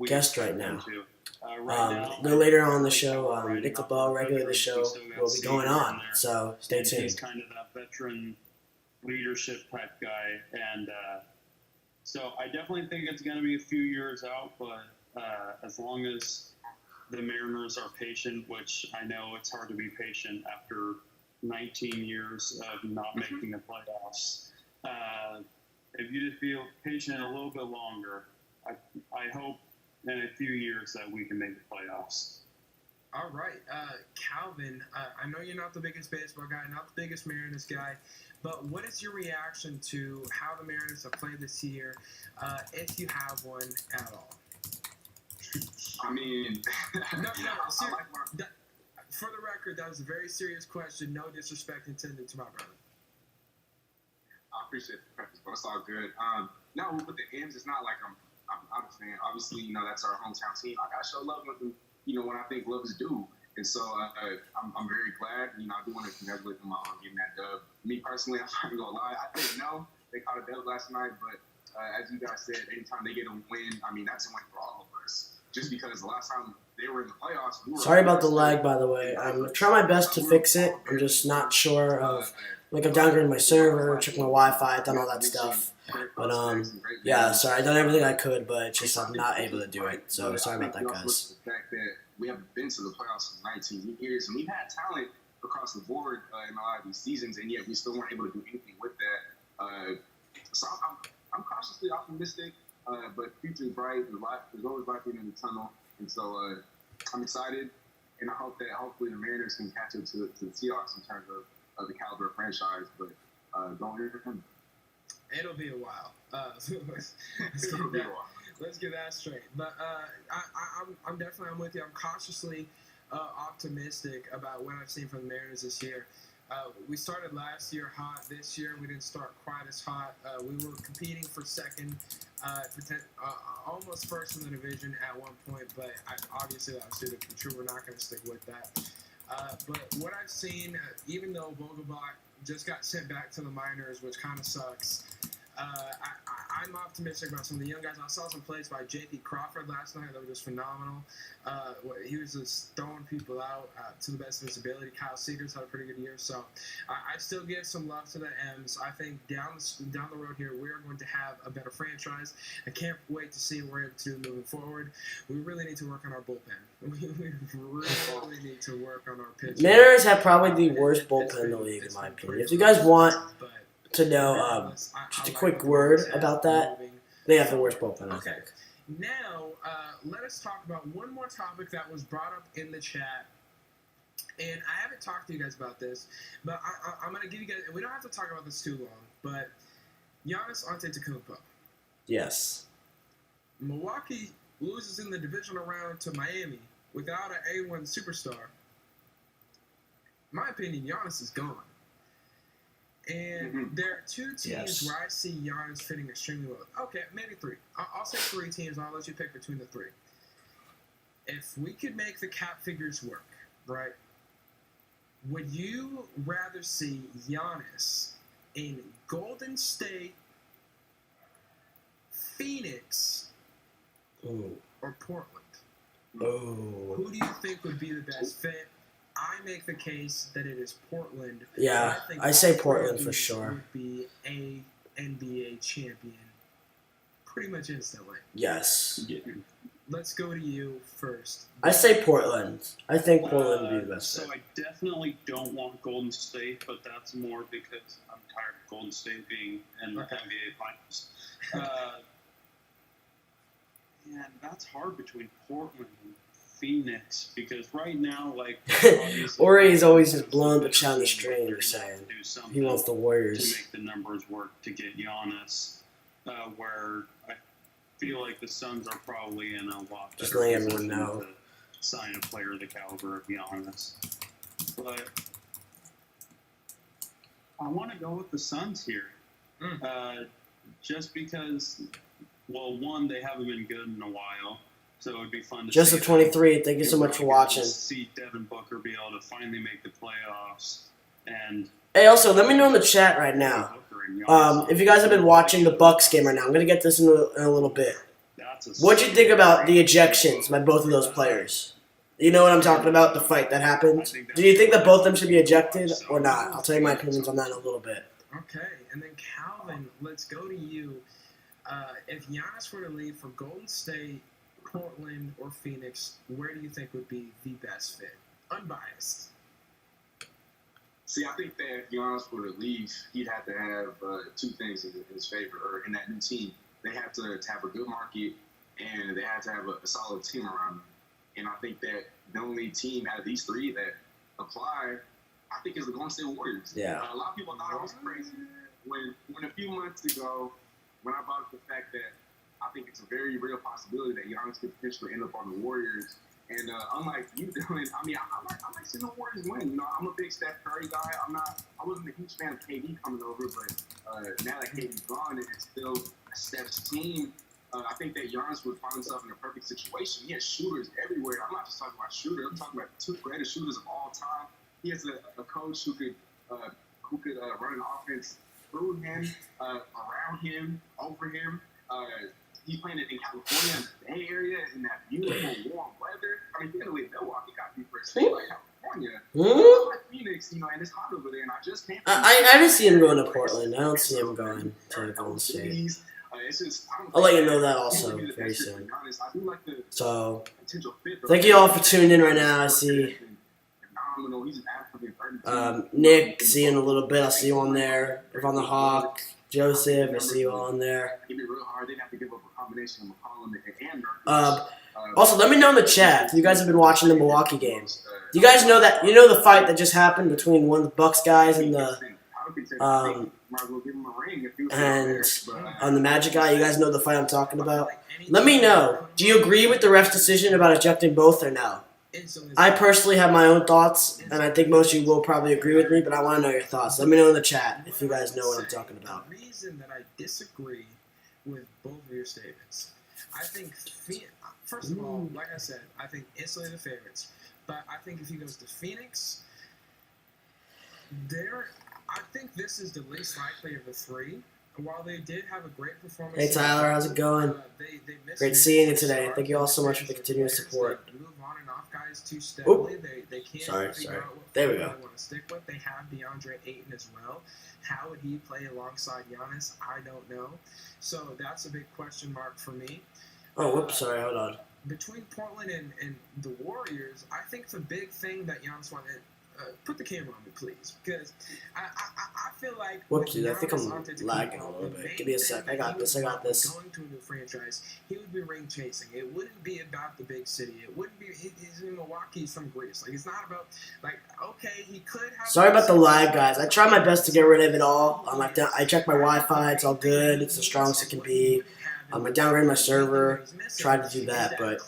guest right now. A little later on the show, Nick LaBow, regular of the show, will be going on. So stay tuned. He's kind of that veteran leadership type guy, and so I definitely think it's going to be a few years out, but as long as the Mariners are patient, which I know it's hard to be patient after 19 years of not making the playoffs. If you just be patient a little bit longer, I hope in a few years that we can make the playoffs. All right, Calvin, I know you're not the biggest baseball guy, not the biggest Mariners guy, but what is your reaction to how the Mariners have played this year, if you have one at all? I mean, for the record, that was a very serious question. No disrespect intended to my brother. I appreciate the preface, but it's all good. No, with the M's, it's not like I'm not a fan. Obviously, that's our hometown team. I gotta show love when when I think love is due. And so I'm very glad. I do want to congratulate them on getting that dub. Me personally, I'm not gonna lie. I didn't know they caught a dub last night, but as you guys said, anytime they get a win, I mean that's a win for all of us. Just because the last time they were in the playoffs, sorry about the lag, by the way. I'm trying my best to fix it. I'm just not sure of. Like, I've downgraded my server, checked my Wi-Fi, done all that stuff. But, yeah, sorry, I've done everything I could, but it's just I'm not able to do it. So, sorry about that, guys. The fact that we haven't been to the playoffs for 19 years, and we've had talent across the board in a lot of these seasons, and yet we still weren't able to do anything with that. So, I'm cautiously optimistic, but future is bright. There's always light in the tunnel, and so I'm excited, and I hope that hopefully the Mariners can catch up to the Seahawks in terms of the caliber of franchise, but don't hear him. It'll be a while. Let's get that straight. But I'm definitely with you. I'm cautiously optimistic about what I've seen from the Mariners this year. We started last year hot. This year we didn't start quite as hot. We were competing for second, almost first in the division at one point, but obviously that was too true. We're not going to stick with that. But what I've seen, even though Boelt-with just got sent back to the minors, which kind of sucks, I'm optimistic about some of the young guys. I saw some plays by J.P. Crawford last night that were just phenomenal. He was just throwing people out to the best of his ability. Kyle Seager's had a pretty good year. So I still give some love to the M's. I think down the road here, we're going to have a better franchise. I can't wait to see what we're able to do moving forward. We really need to work on our bullpen. We really need to work on our pitching. Mariners have probably the worst bullpen in the league, in my opinion. If you guys want to know just a quick word about that, they have the worst bullpen, I think. Now, let us talk about one more topic that was brought up in the chat. And I haven't talked to you guys about this, but I'm going to give you guys, we don't have to talk about this too long, but Giannis Antetokounmpo. Yes. Milwaukee loses in the divisional round to Miami without an A1 superstar. In my opinion, Giannis is gone. And there are two teams where I see Giannis fitting extremely well. Okay, maybe three. I'll say three teams, and I'll let you pick between the three. If we could make the cap figures work, right, would you rather see Giannis in Golden State, Phoenix, or Portland? Who do you think would be the best fit? I make the case that it is Portland. Yeah, I say Portland for sure. Would be a NBA champion pretty much instantly. Yes. Let's go to you first. I say Portland. I think Portland would be the best fit. So I definitely don't want Golden State, but that's more because I'm tired of Golden State being in the NBA Finals. And that's hard between Portland and Phoenix, because right now, like, Ori's always just blowing the shot on the string, you're saying. He wants the Warriors to make the numbers work to get Giannis, where I feel like the Suns are probably in a lot just better letting everyone know to sign a player of the caliber of Giannis. But I want to go with the Suns here, just because, well, one, they haven't been good in a while. So it would be fun to Just see. the 23. Thank you so much for watching. See Devin Booker be able to finally make the playoffs. And hey, also, let me know in the chat right now. If you guys have been watching the Bucks game right now, I'm going to get this in a little bit. that's a. What'd you think about the ejections by both of those players? You know what I'm talking about, the fight that happened? Do you think that both of them should be ejected or not? I'll tell you my opinions on that in a little bit. Okay, and then Calvin, let's go to you. If Giannis were to leave for Golden State, Portland, or Phoenix, where do you think would be the best fit? Unbiased. See, I think that if Giannis were to leave, he'd have to have two things in his favor, or in that new team. They have to have a good market, and they have to have a solid team around them. And I think that the only team out of these three that apply, I think, is the Golden State Warriors. Yeah. A lot of people thought I was crazy when a few months ago, when I brought up the fact that I think it's a very real possibility that Giannis could potentially end up on the Warriors. And unlike you, Dylan, I mean, I like seeing the Warriors win. You know, I'm a big Steph Curry guy. I wasn't a huge fan of KD coming over, but now that KD's gone, and it's still Steph's team. I think that Giannis would find himself in a perfect situation. He has shooters everywhere. I'm not just talking about shooters. I'm talking about the two greatest shooters of all time. He has a coach who could run an offense through him, around him, over him. He's playing it in California, in the Bay Area, in that beautiful warm weather. I mean, you're gonna leave Milwaukee, got to be for a state like California. Like Phoenix, you know, and it's hot over there, and I just can't. I just see him going to Portland. I don't see him going to Golden State. I'll let you know that also very soon. So, thank you all for tuning in right now. I see Nick, see you in a little bit. I'll see you on there. If on the Hawk, Joseph, I see you all on there. Also, let me know in the chat if you guys have been watching the Milwaukee games. Do you guys know that? You know the fight that just happened between one of the Bucks guys and the Magic guy? You guys know the fight I'm talking about? Let me know. Do you agree with the ref's decision about ejecting both or no? I personally have my own thoughts, and I think most of you will probably agree with me, but I want to know your thoughts. Let me know in the chat if you guys know what I'm talking about. The reason that I disagree with both of your statements, I think, first of all, like I said, I think instantly the favorites. But I think if he goes to Phoenix, I think this is the least likely of the three. While they did have a great performance. Hey Tyler, how's it going? Great seeing you today. Thank you all so much for the continuous support. Move on and off guys too steadily. They can't sorry. Figure out what there we they go. want to stick with. They have DeAndre Ayton as well. How would he play alongside Giannis? I don't know. So that's a big question mark for me. Oh, whoops, sorry, hold on. Between Portland and the Warriors, I think the big thing that Giannis wanted. Put the camera on me, please, because I feel like. Whoopsie, I think I'm lagging a little bit. Give me a sec. I got this. Going to a new franchise, he would be ring chasing. It wouldn't be about the big city. It wouldn't be. He's in Milwaukee. He's from Greece. Like, it's not about. Like, okay, he could have. Sorry about the lag, guys. I try my best to get rid of it all. I check my Wi-Fi. It's all good. It's the strongest it can be. I downgraded my server. Tried to do that, but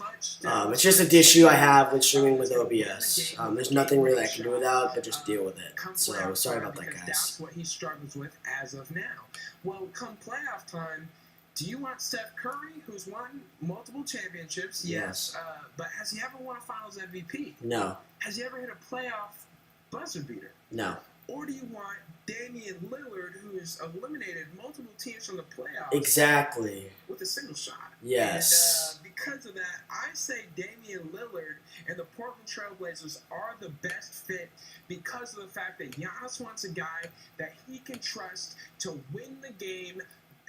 it's just an issue I have with streaming with OBS. There's nothing really I can do without, but just deal with it. So sorry about that, guys. That's what he struggles with as of now. Well, come playoff time, do you want Steph Curry, who's won multiple championships? Yes. But has he ever won a Finals MVP? No. Has he ever hit a playoff buzzer beater? No. Or do you want Damian Lillard, who's eliminated multiple teams from the playoffs? Exactly. With a single shot. Yes. And because of that, I say Damian Lillard and the Portland Trailblazers are the best fit because of the fact that Giannis wants a guy that he can trust to win the game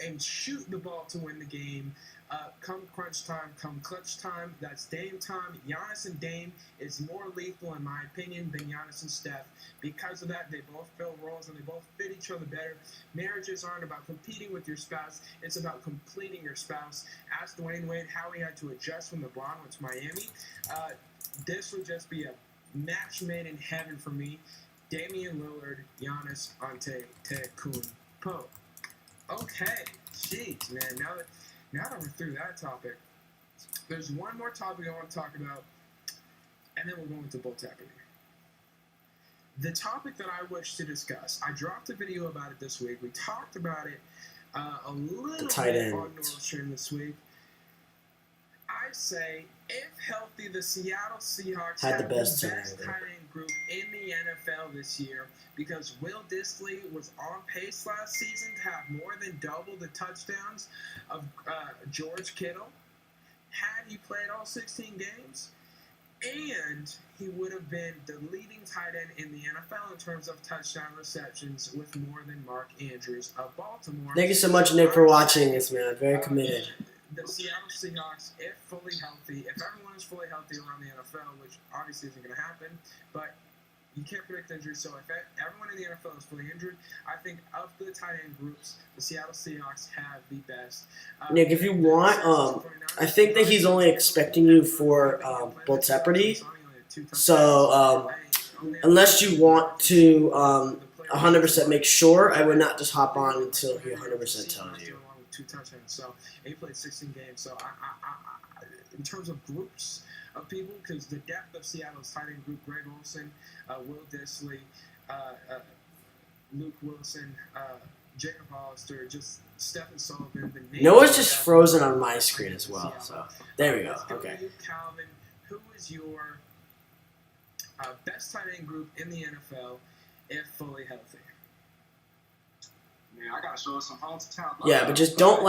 and shoot the ball to win the game. Come crunch time, come clutch time, that's Dame time. Giannis and Dame is more lethal, in my opinion, than Giannis and Steph. Because of that, they both fill roles and they both fit each other better. Marriages aren't about competing with your spouse. It's about completing your spouse. Ask Dwayne Wade how he had to adjust when LeBron went to Miami. This would just be a match made in heaven for me. Damian Lillard, Giannis Antetokounmpo. Okay, jeez, man. Now that we're through that topic, there's one more topic I want to talk about, and then we'll go into Bolt happening. The topic that I wish to discuss, I dropped a video about it this week. We talked about it a little bit on North Stream this week. I say, if healthy, the Seattle Seahawks had the best tight end group in the NFL this year because Will Dissly was on pace last season to have more than double the touchdowns of George Kittle. had he played all 16 games, and he would have been the leading tight end in the NFL in terms of touchdown receptions with more than Mark Andrews of Baltimore. Thank you so much, Nick, for watching this, man. Very committed. The Seattle Seahawks, if fully healthy, if everyone is fully healthy around the NFL, which obviously isn't going to happen, but you can't predict injuries, so if everyone in the NFL is fully injured, I think of the tight end groups, the Seattle Seahawks have the best. Nick, if you want, I think that he's only expecting you for Boelt-with. So, unless you want to 100% make sure, I would not just hop on until he 100% tells you. 2 touchdowns, so he played 16 games. So, in terms of groups of people, because the depth of Seattle's tight end group, Greg Olsen, Will Disley, Luke Wilson, Jacob Hollister, just Stephen Sullivan. Noah's just frozen on my screen as well, so there we go. Okay. Calvin, who is your best tight end group in the NFL if fully healthy? Man, I gotta show us some hometown. Yeah, but just don't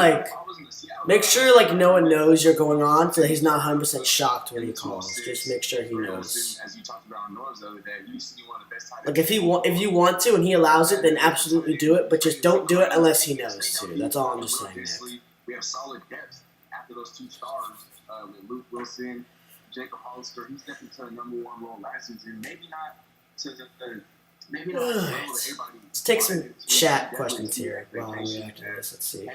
make sure Noah knows you're going on so that he's not 100% shocked when he calls. Just make sure he knows. As you talked about on Noah's the other day, you used to be one of the best tight ends. Like if you want to and he allows it, then absolutely do it. But just don't do it unless he knows to. That's all I'm just saying. Nick. We have solid depth after those 2 stars with Luke Wilson, Jacob Hollister. He stepped into the #1 role last season. Maybe not to the maybe not to everybody. Let's take some chat questions here while I'm reacting to this. Let's see.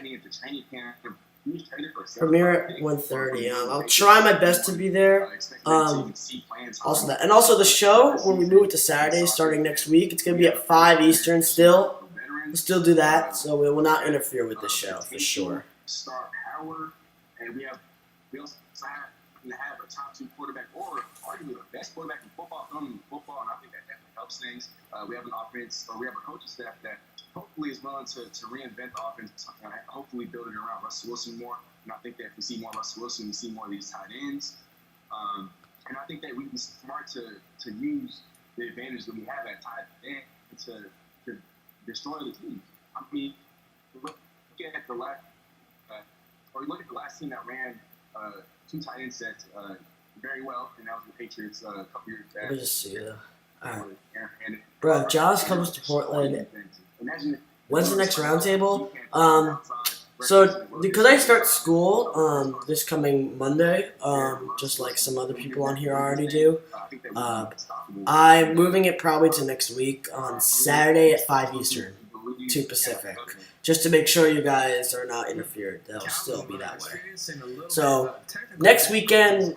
Premiere at 1:30. I'll try my best to be there. Also that, and also the show when we move it to Saturday starting next week, it's gonna be at 5 Eastern. Still, we'll still do that, so we will not interfere with the show for sure. Start Howard, and we also have a top 2 quarterback, or arguably the best quarterback in football, and I think that definitely helps things. We have an offense, or we have a coaching staff that hopefully is willing to reinvent the offense, and hopefully build it around Russell Wilson more. And I think that if we see more Russell Wilson, we see more of these tight ends. And I think that we'd be smart to use the advantage that we have at tight end to destroy the team. I mean, look at the last team that ran 2 tight end sets very well, and that was the Patriots a couple years back. Let me just see. Bro, if Josh comes to Portland, when's the next roundtable? So because I start school this coming Monday, just like some other people on here already do, I'm moving it probably to next week on Saturday at 5 Eastern, 2 Pacific, just to make sure you guys are not interfered. They'll still be that way. So next weekend,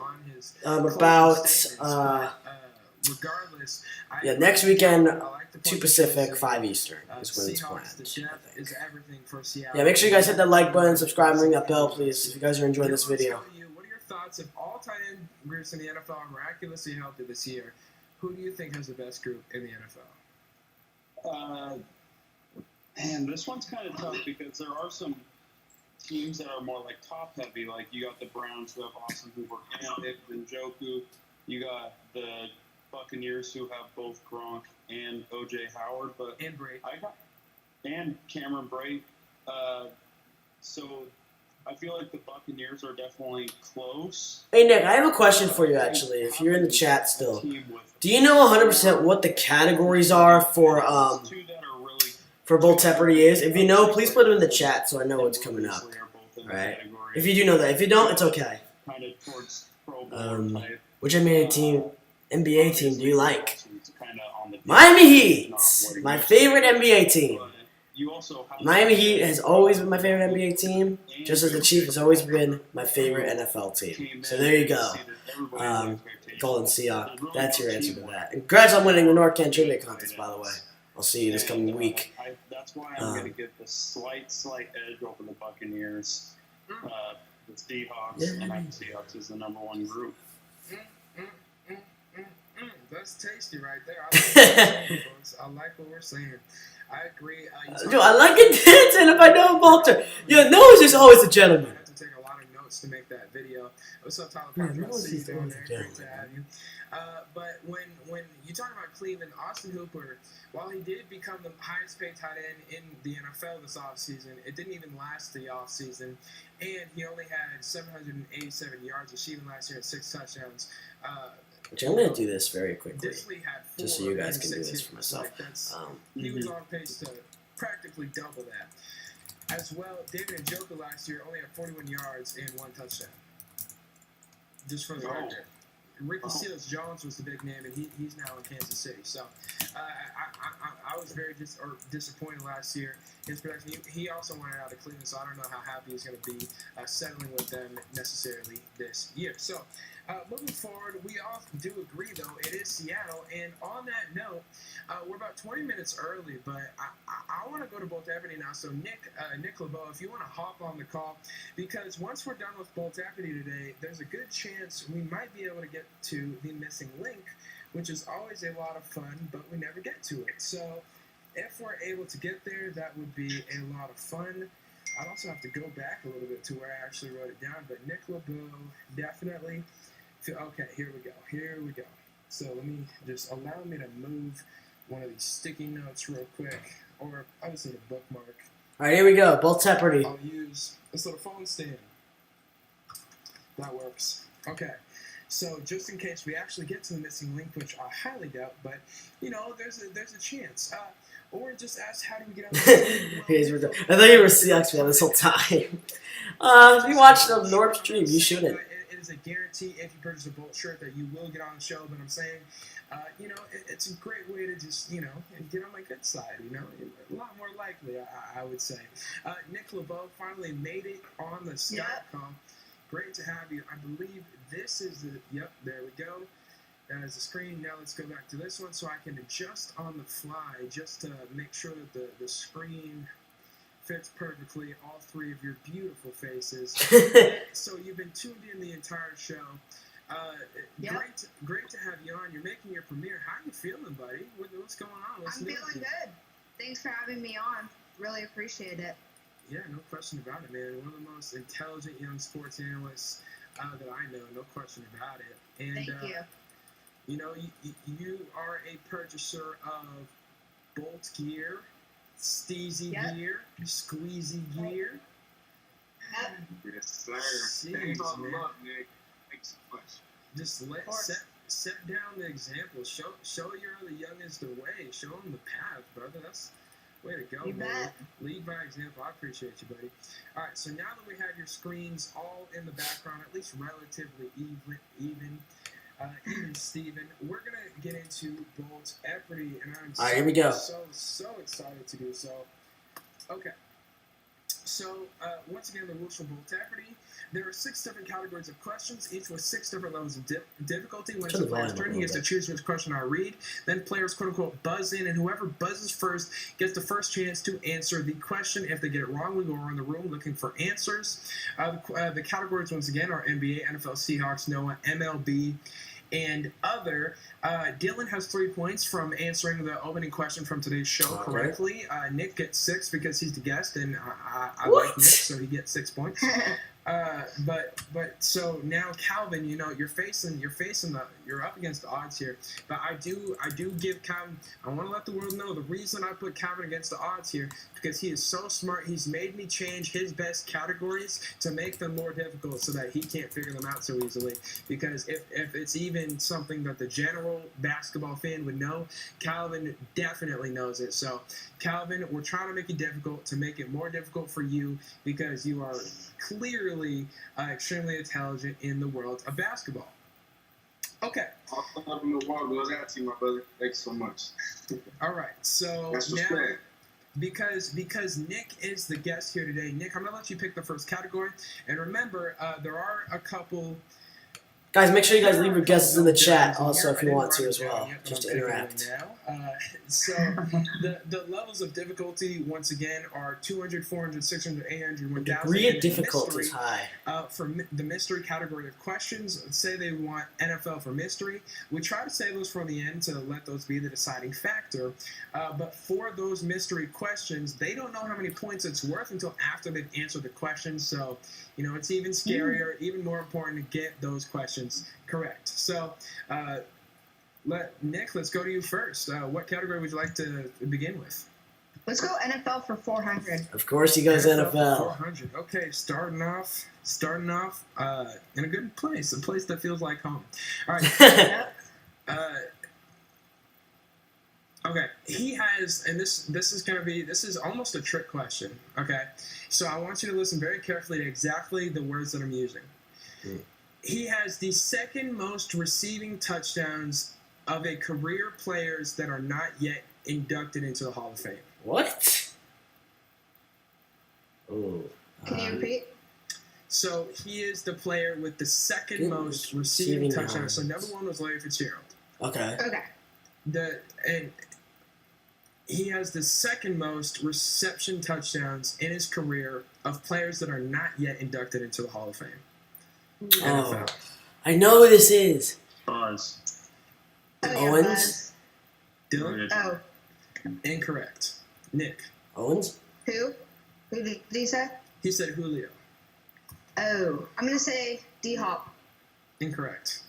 next weekend, 2 Pacific, 5 Eastern is when it's planned. Yeah, make sure you guys hit that like button, subscribe, and ring that bell, please, if you guys are enjoying this video. What are your thoughts if all tight end groups in the NFL are miraculously healthy this year? Who do you think has the best group in the NFL? Man, this one's kind of tough because there are some teams that are more like top heavy. Like you got the Browns who have Austin Hooper and Njoku. You got the Buccaneers who have both Gronk and O.J. Howard, and Cameron Brate. So I feel like the Buccaneers are definitely close. Hey Nick, I have a question for you actually. If you're in the chat still, do you know 100% what the categories are for Boelt-with is? If you know, please put it in the chat so I know what's coming up. Right? If you do know that, if you don't, it's okay. Which NBA team do you like? Miami Heat, my favorite NBA team. Miami Heat has always been my favorite NBA team, just as the Chiefs has always been my favorite NFL team. So there you go. Golden Seahawks. That's your answer to that. And congrats on winning the NorCan Trivia Contest, by the way. I'll see you this coming week. That's why I'm going to get the slight edge over the Buccaneers. The Seahawks, and I have the Seahawks as the #1 group. That's tasty right there. I like what we're saying. I agree. Dude, I like it dancing if I know Walter. Noah's just always a gentleman. I have to take a lot of notes wants to make that video. What's up, Tyler Yeah, Parker? I what was see you he down there. doing? Great to have you. But when you talk about Cleveland, Austin Hooper, while he did become the highest paid tight end in the NFL this offseason, it didn't even last the offseason. And he only had 787 yards receiving last year and 6 touchdowns. Which I'm going to do this very quickly, Disley had 4 just so you guys can do and 6 this hits. for myself. Like he was on pace to practically double that. As well, David Njoku last year only had 41 yards and 1 touchdown. Just for the record. Ricky Seals-Jones was the big name, and he's now in Kansas City. So I was very disappointed last year. His production. He also wanted out of Cleveland, so I don't know how happy he's going to be settling with them necessarily this year. So moving forward, we all do agree, though, it is Seattle. And on that note, we're about 20 minutes early, but I want to go to Boelt-with now. So Nick LaBow, if you want to hop on the call, because once we're done with Boelt-with today, there's a good chance we might be able to get to the missing link, which is always a lot of fun, but we never get to it. So if we're able to get there, that would be a lot of fun. I'd also have to go back a little bit to where I actually wrote it down, but Nick LaBow, definitely. Okay, here we go. So let me just allow me to move one of these sticky notes real quick, or I'll just need a bookmark. All right, here we go. Boelt-with. I'll use this little phone stand. That works. Okay. So just in case we actually get to the missing link, which I highly doubt, but there's a chance. Or just ask, how do we get on the I thought you were Seahawks fan this whole time. If you watched the North Stream, you shouldn't. It is a guarantee if you purchase a Bolt shirt that you will get on the show, but I'm saying, it's a great way to just, get on my good side, a lot more likely, I would say. Nick LaBow finally made it on the Skype call. Great to have you. I believe this is there we go. That is the screen. Now let's go back to this one so I can adjust on the fly just to make sure that the screen fits perfectly all 3 of your beautiful faces. So you've been tuned in the entire show. Great to have you on. You're making your premiere. How are you feeling, buddy? What's going on? I'm feeling good. Thanks for having me on. Really appreciate it. Yeah, no question about it, man. One of the most intelligent young sports analysts that I know, no question about it. And, thank you. You are a purchaser of Bolt gear, Steezy gear, Squeezy gear. Yes, sir. Jeez, Thanks, man. love, Nick. Thanks so much. Just set down the example. Show your youngest the way. Show them the path, brother. That's way to go, you man. bet. Lead by example. I appreciate you, buddy. All right, so now that we have your screens all in the background, at least relatively even Steven, we're going to get into Bolt Equity, and I'm All right, here we go. so excited to do so. Okay. So, once again, the rules for Bolt Equity. There are 6 different categories of questions, each with 6 different levels of difficulty. When it's the player's turn, he gets to choose which question I read. Then players, quote-unquote, buzz in, and whoever buzzes first gets the first chance to answer the question. If they get it wrong, we go around the room looking for answers. The categories, once again, are NBA, NFL, Seahawks, NOAA, MLB, and other. Dylan has 3 points from answering the opening question from today's show correctly. Nick gets 6 because he's the guest, and I like Nick, so he gets 6 points. But so now Calvin, you're up against the odds here. But I do give Calvin. I want to let the world know the reason I put Calvin against the odds here because he is so smart. He's made me change his best categories to make them more difficult so that he can't figure them out so easily. Because if it's even something that the general basketball fan would know, Calvin definitely knows it. So Calvin, we're trying to make it difficult to make it more difficult for you because you are clearly extremely intelligent in the world of basketball. Okay. I'll in the world goes out to you, my brother. Thanks so much. All right. So That's now, respect. because Nick is the guest here today, Nick, I'm going to let you pick the first category. And remember, there are a couple... Guys, make sure you guys leave your guesses in the chat also if you want to as well, just to interact. Now. So the levels of difficulty, once again, are 200, 400, 600, 800, 1000. Degree of difficulty is high. For the mystery category of questions, say they want NFL for mystery. We try to save those for the end to let those be the deciding factor. But for those mystery questions, they don't know how many points it's worth until after they've answered the question. So, it's even scarier, even more important to get those questions correct. So, Nick, let's go to you first. What category would you like to begin with? Let's go NFL for 400. Of course, he goes NFL. 400. Okay, starting off in a good place, a place that feels like home. All right. Yep. Okay, he has, and this is almost a trick question. Okay, so I want you to listen very carefully to exactly the words that I'm using. He has the second most receiving touchdowns of a career players that are not yet inducted into the Hall of Fame. What? Oh. Can you repeat? So he is the player with the second most receiving touchdowns. yards. So number one was Larry Fitzgerald. Okay. Okay. And he has the second most reception touchdowns in his career of players that are not yet inducted into the Hall of Fame. Oh. I know who this is. Buzz. Oh, yeah, Owens? Buzz. Dylan? Oh, Incorrect. Nick? Owens? who? Who did he say? He said Julio. Oh, I'm gonna say D-Hop. Incorrect.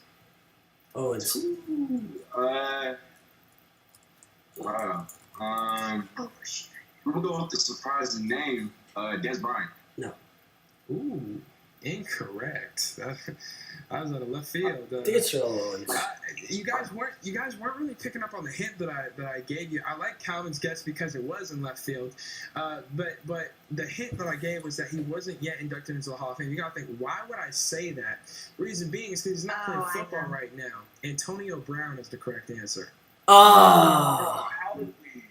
Owens. Wow. Oh, shit. I'm gonna go with the surprising name, Des Bryant. Ooh, incorrect. That was out of left field. I think it's Terrell Owens. You guys weren't really picking up on the hint that I gave you. I like Calvin's guess because it was in left field, but the hint that I gave was that he wasn't yet inducted into the Hall of Fame. You gotta think, why would I say that? Reason being is because he's not playing football right now. Antonio Brown is the correct answer. Oh. How did we?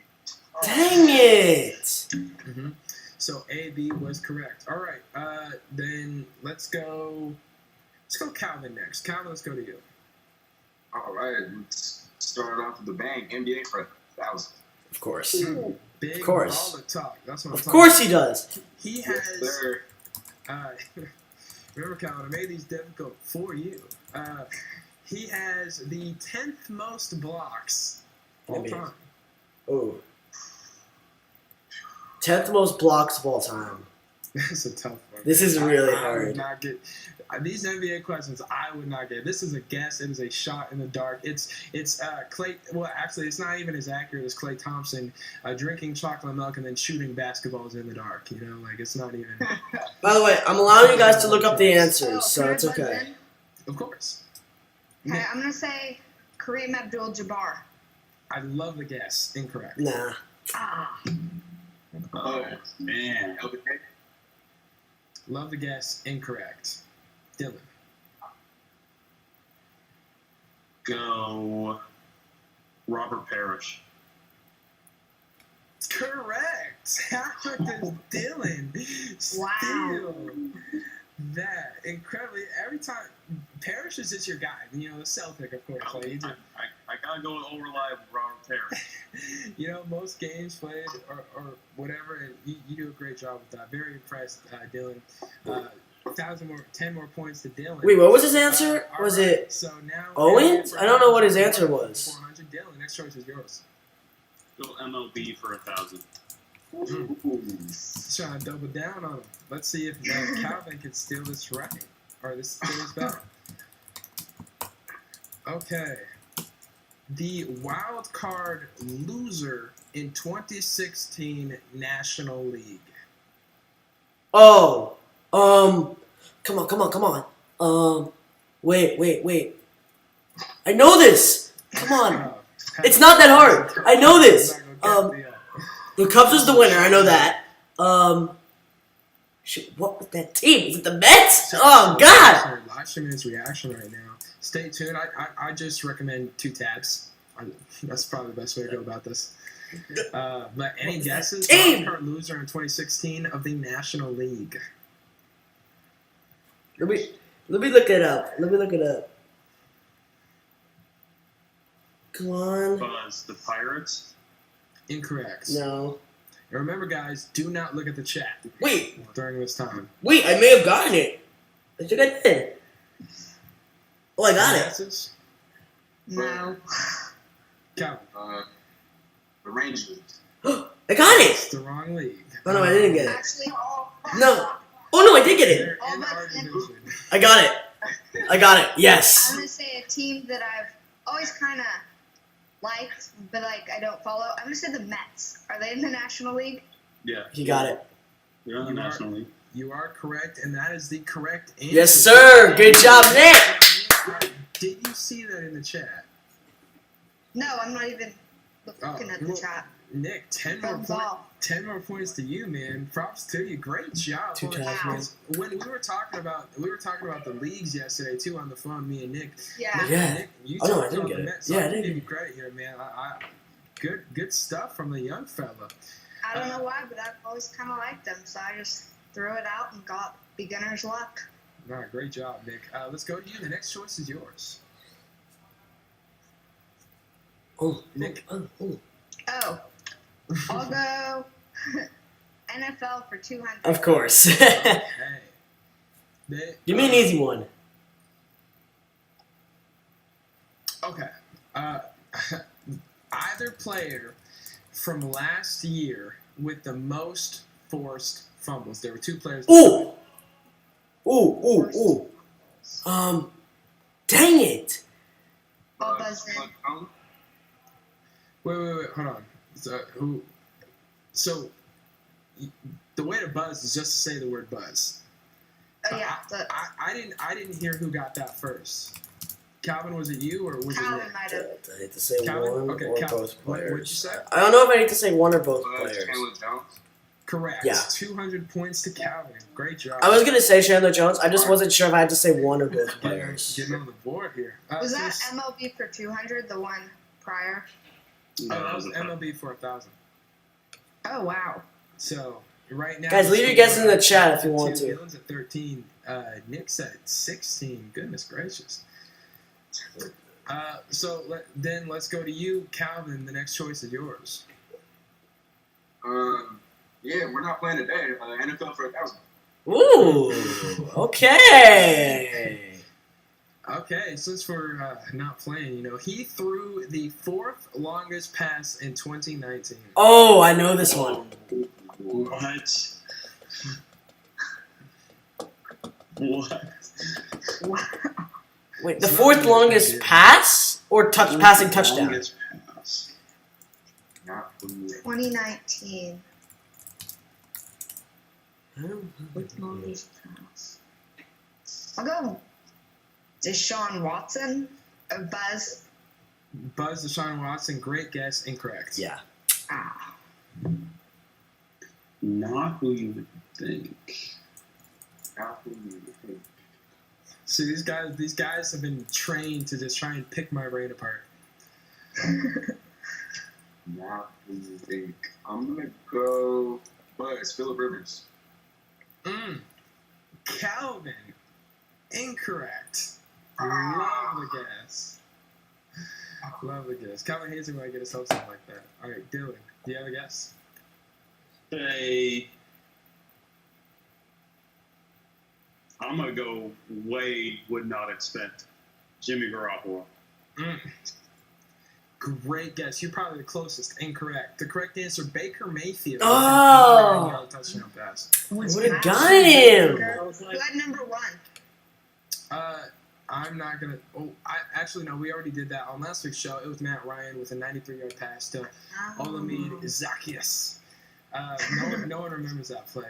Dang it. Mm-hmm. So A-B was correct. All right, then let's go Calvin next. Calvin, let's go to you. All right, let's start off with the bang. NBA for 1,000. Of course. Big Of course. baller talk. That's what I'm Of talking course about. he does. He Yes, has. sir. Remember, Calvin, I made these difficult for you. He has the 10th most blocks all NBA. time. Oh. 10th most blocks of all time. That's a tough one. This is really I hard. would not get these NBA questions. I would not get. This is a guess. It is a shot in the dark. It's Clay. Well, actually, it's not even as accurate as Klay Thompson drinking chocolate milk and then shooting basketballs in the dark. It's not even. By the way, I'm allowing you guys to look up the answers, so can I it's buzz okay. in? Of course. Okay, I'm gonna say Kareem Abdul-Jabbar. I love the guess. Incorrect. Nah. Ah. Oh, man. LBJ. Love the guess. Incorrect. Dylan. Go Robert Parrish. Correct. How does Dylan Wow. steal that? Incredibly, every time Parrish is just your guy. The Celtic, of course. Like, he just, I gotta go with unreliable Robert Parrish. most games played or whatever, and you do a great job with that. Very impressed, Dylan. 10 more points to Dylan. Wait, what was his answer? All Was right, it so now Owens? I don't know what his answer was. 400. Dylan, next choice is yours. Go MLB for 1,000. He's trying to double down on him. Let's see if Calvin can steal this right. Or this steals back. Okay. The wild card loser in 2016 National League. Oh. Come on. Wait. I know this. Come on. It's not that hard. I know this. The Cubs was the winner. I know that. Shit, what was that team? Was it the Mets? Oh, God. Live streaming his reaction right now. Stay tuned. I just recommend 2 tabs. That's probably the best way to go about this. But any guesses? Wild card loser in 2016 of the National League. Let me look it up. Come on. Buzz, the Pirates. Incorrect. No. And remember, guys, do not look at the chat Wait. during this time. Wait, I may have gotten it. I think I did. Oh, I got it. Guesses? No. Calvin. The Rangers. I got It's it. the wrong league. Oh, no, I didn't get it. Actually, No. Oh, no, I did get it. They're in our division. I got it. I got it. I'm Yes. gonna say a team that I've always kind of liked, but like I don't follow. I'm gonna say the Mets. Are they in the National League? Yeah. He got it. They're in the You are- National League. You are correct, and that is the correct answer. Yes, sir. Good job, Nick. Did you see that in the chat? No, I'm not even looking at the well, chat. Nick, 10 Thumbs off. points to you, man. Props to you. Great job. Two Hold on. times, man. When we were talking about the leagues yesterday too on the phone, me and Nick. Yeah. Yeah. Nick, you Oh, no, I talked didn't about get the it. Mets, so Yeah, I I give didn't. you credit here, man. Good stuff from the young fella. I don't know why, but I've always kind of liked them, so I just threw it out and got beginner's luck. All right, great job, Nick. Let's go to you. The next choice is yours. Oh, Nick. Oh. Oh, I'll go NFL for 200. Of course. Okay. Give me an easy one. Okay. Either player from last year with the most forced fumbles. There were two players. Ooh. Ooh. Dang it. I'll buzz in. Wait. Hold on. So, the way to buzz is just to say the word buzz. Oh yeah, I didn't hear who got that first. Calvin, was it you or was Calvin it Nick? might have. I hate to say Calvin? one Okay, or Calvin. both What'd you players. say? I don't know if I need to say one or both players. Chandler Jones. Correct. Yeah. 200 points to Calvin. Great job. I was gonna say Chandler Jones. I just wasn't sure if I had to say one or both Getting players. on the board here. Was so that this- MLB for 200, the one prior? Oh, that was MLB for 1,000. Oh wow. So right now, Guys, leave your guesses in the chat if you want to. Dylan's at 13. Nick's at 16. Goodness gracious. Then let's go to you, Calvin. The next choice is yours. Yeah, we're not playing today. NFL for 1,000. Ooh. Okay. Okay, since we're not playing, he threw the fourth longest pass in 2019. Oh, I know this one. What? Wait, the fourth longest pass or passing touchdown? Longest pass. Not for me. 2019. With longest pass. I'll go Deshaun Watson. Buzz. Buzz Deshaun Watson, great guess, incorrect. Yeah. Ah. Not who you would think. Not for me. See, these guys have been trained to just try and pick my brain apart. Not who you think. I'm gonna go Buzz, Phillip Rivers. Calvin, incorrect. Love the guess. Love the guess. Calvin hates it when I get himself something like that. All right, Dylan, do you have a guess? I'm gonna go Wade would not expect Jimmy Garoppolo. Great guess. You're probably the closest. Incorrect. The correct answer, Baker Mayfield. Oh. Yard touchdown pass. I would have got him. Who had number one? I'm not gonna. Oh, actually no. We already did that on last week's show. It was Matt Ryan with a 93-yard pass to Olamide Zacchaeus. No one remembers that play,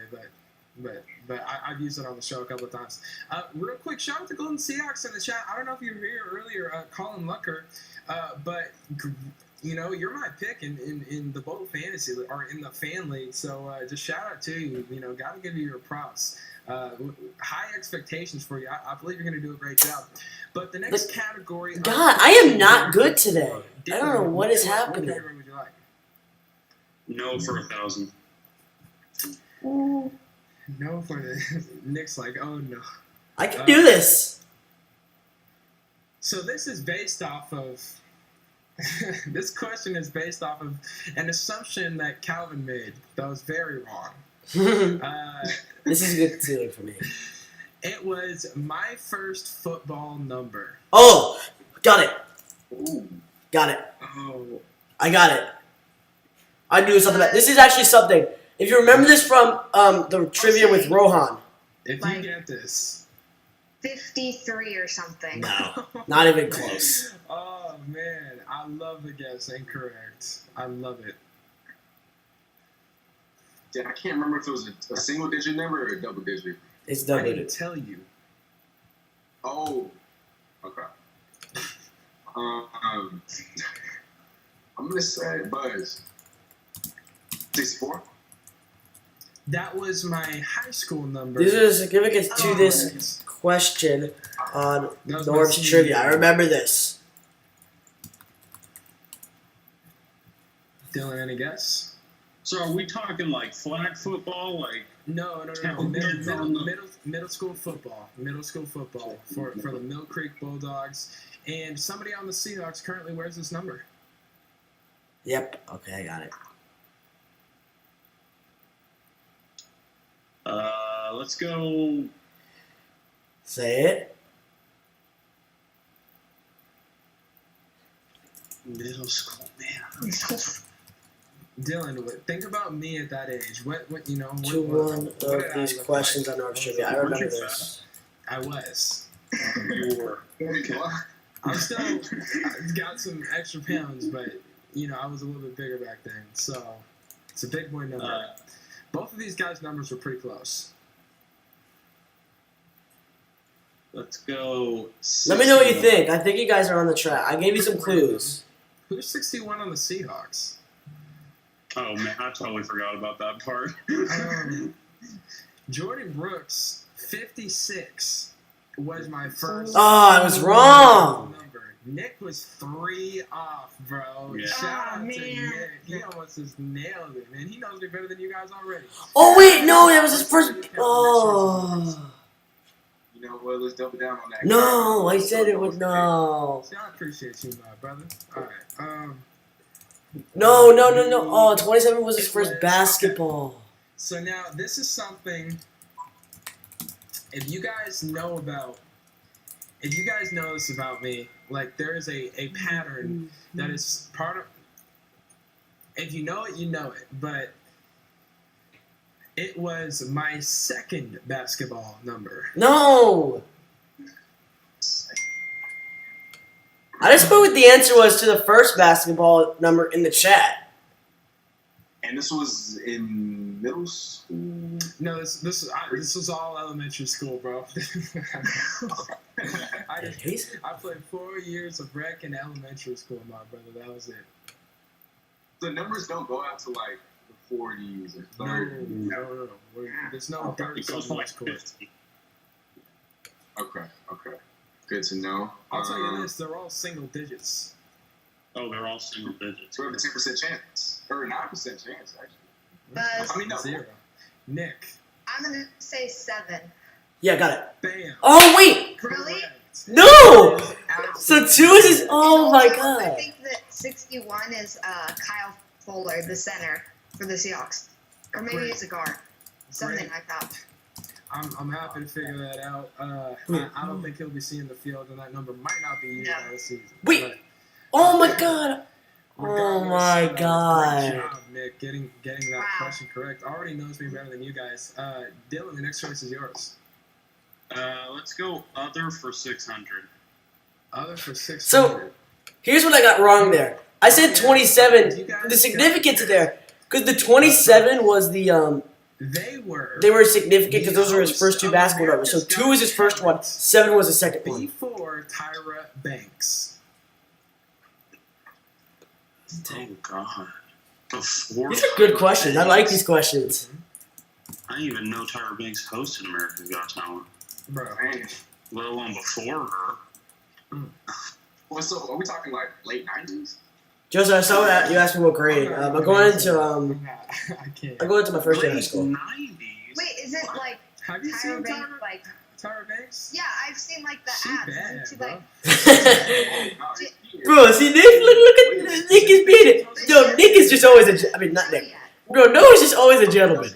but I've used it on the show a couple of times. Real quick, shout out to Golden Seahawks in the chat. I don't know if you were here earlier, Colin Lucker, but you're my pick in the Bolt Fantasy or in the Fan League. So just shout out to you. Got to give you your props. High expectations for you. I believe you're going to do a great job. But the next category. God, I am not good today. I don't know what is happening. What category would you like? No for 1,000. No for the Nick's like, oh no. I can do this. So this is based off of This question is based off of an assumption that Calvin made that was very wrong. This is good too for me. It was my first football number. Oh, got it. Ooh. Got it. Oh, I got it. I knew something about this. Is actually something. If you remember this from the trivia with Rohan. if Like- you get this. 53 or something. No, not even close. Oh, man. I love the guess. Incorrect. I love it. Yeah, I can't remember if it was a single digit number or a double digit. It's I double. didn't tell you. Oh, okay. I'm gonna say Buzz. 64. That was my high school number. This is significant to Oh. this question on That was my Norm's senior trivia. I year. remember this. Dylan, any guess? So are we talking like flag football? Like No. Tackle kids on the- Middle school football. Middle school football for the Mill Creek Bulldogs. And somebody on the Seahawks currently wears this number. Yep. Okay, I got it. let's go. Say it. Middle school, man. Dylan, think about me at that age. What you know? To one what did of I these look questions like? on Norm's trivia. I remember this. I was. You were. I'm still I've got some extra pounds, but you know I was a little bit bigger back then, so it's a big boy number. Both of these guys' numbers were pretty close. Let's go. Let me know what you 61. think. I think you guys are on the track. I gave you some clues. Who's 61 on the Seahawks? Oh man, I totally forgot about that part. Jordan Brooks, 56, was my first. Oh, I was wrong. Number. Nick was 3 off, bro. Yeah. Shout out to man. Nick. He almost just nailed it, man. He knows me better than you guys already. Oh wait, no, that was his first. Oh. You know what? Let's double down on that. No, I said it was no. See, I appreciate you, my brother. All right. No. Oh, 27 was his first basketball. So now this is something. If you guys know this about me, like there is a pattern that is part of. If you know it, you know it. But it was my second basketball number. No. I just put what the answer was to the first basketball number in the chat. And this was in middle school. No, this was all elementary school, bro. I played 4 years of rec in elementary school, my brother. That was it. The numbers don't go out to like the 40s or 30s. No. There's no dirt It goes on for like this court. 50. Okay. Good to know. I'll tell you this: they're all single digits. Oh, they're all single digits. So we have a 10% chance. Or a 9% chance, actually. Buzz, I mean, no. 0. Nick, I'm gonna say 7. Yeah, got it. bam. Oh wait, Really? Correct. no. Absolutely. So 2 is his. Oh my Also, I god. think that 61 is Kyle Fuller, the center for the Seahawks. Or maybe Great. it's a guard. Something Great. like that. I'm happy to figure that out. I don't think he'll be seeing the field, and that number might not be used No. this season. Wait. But Oh my god. Oh regardless, my great god. job, Nick, getting that Wow. question correct. Already knows me better than you guys. Dylan, the next choice is yours. Let's go other for 600. Other for 600. So, here's what I got wrong there. I said 27. The significance there, because the 27 was the they were significant because those were his first 2 basketball numbers. So 2 was his first one, 7 was the second one. before Tyra Banks. Thank God. Before These are good questions. I like these questions. I didn't even know Tyra Banks hosted America's Got Talent, Bro. Man. let alone before her. Well, so are we talking like late 90s? Joseph, I saw that you asked me what grade. I'm going into I can't. I'm going into my first year of high Late school. 90s. Wait, is it like Have you Tyra seen Banks, Tyra? like Tyra Banks? Yeah, I've seen like the She ads. bad, Isn't she bro. like? Bro, see, Nick, look at Nick is being it. Yo, Nick is just always a. I mean, not Nick. Bro, no, he's just always a gentleman.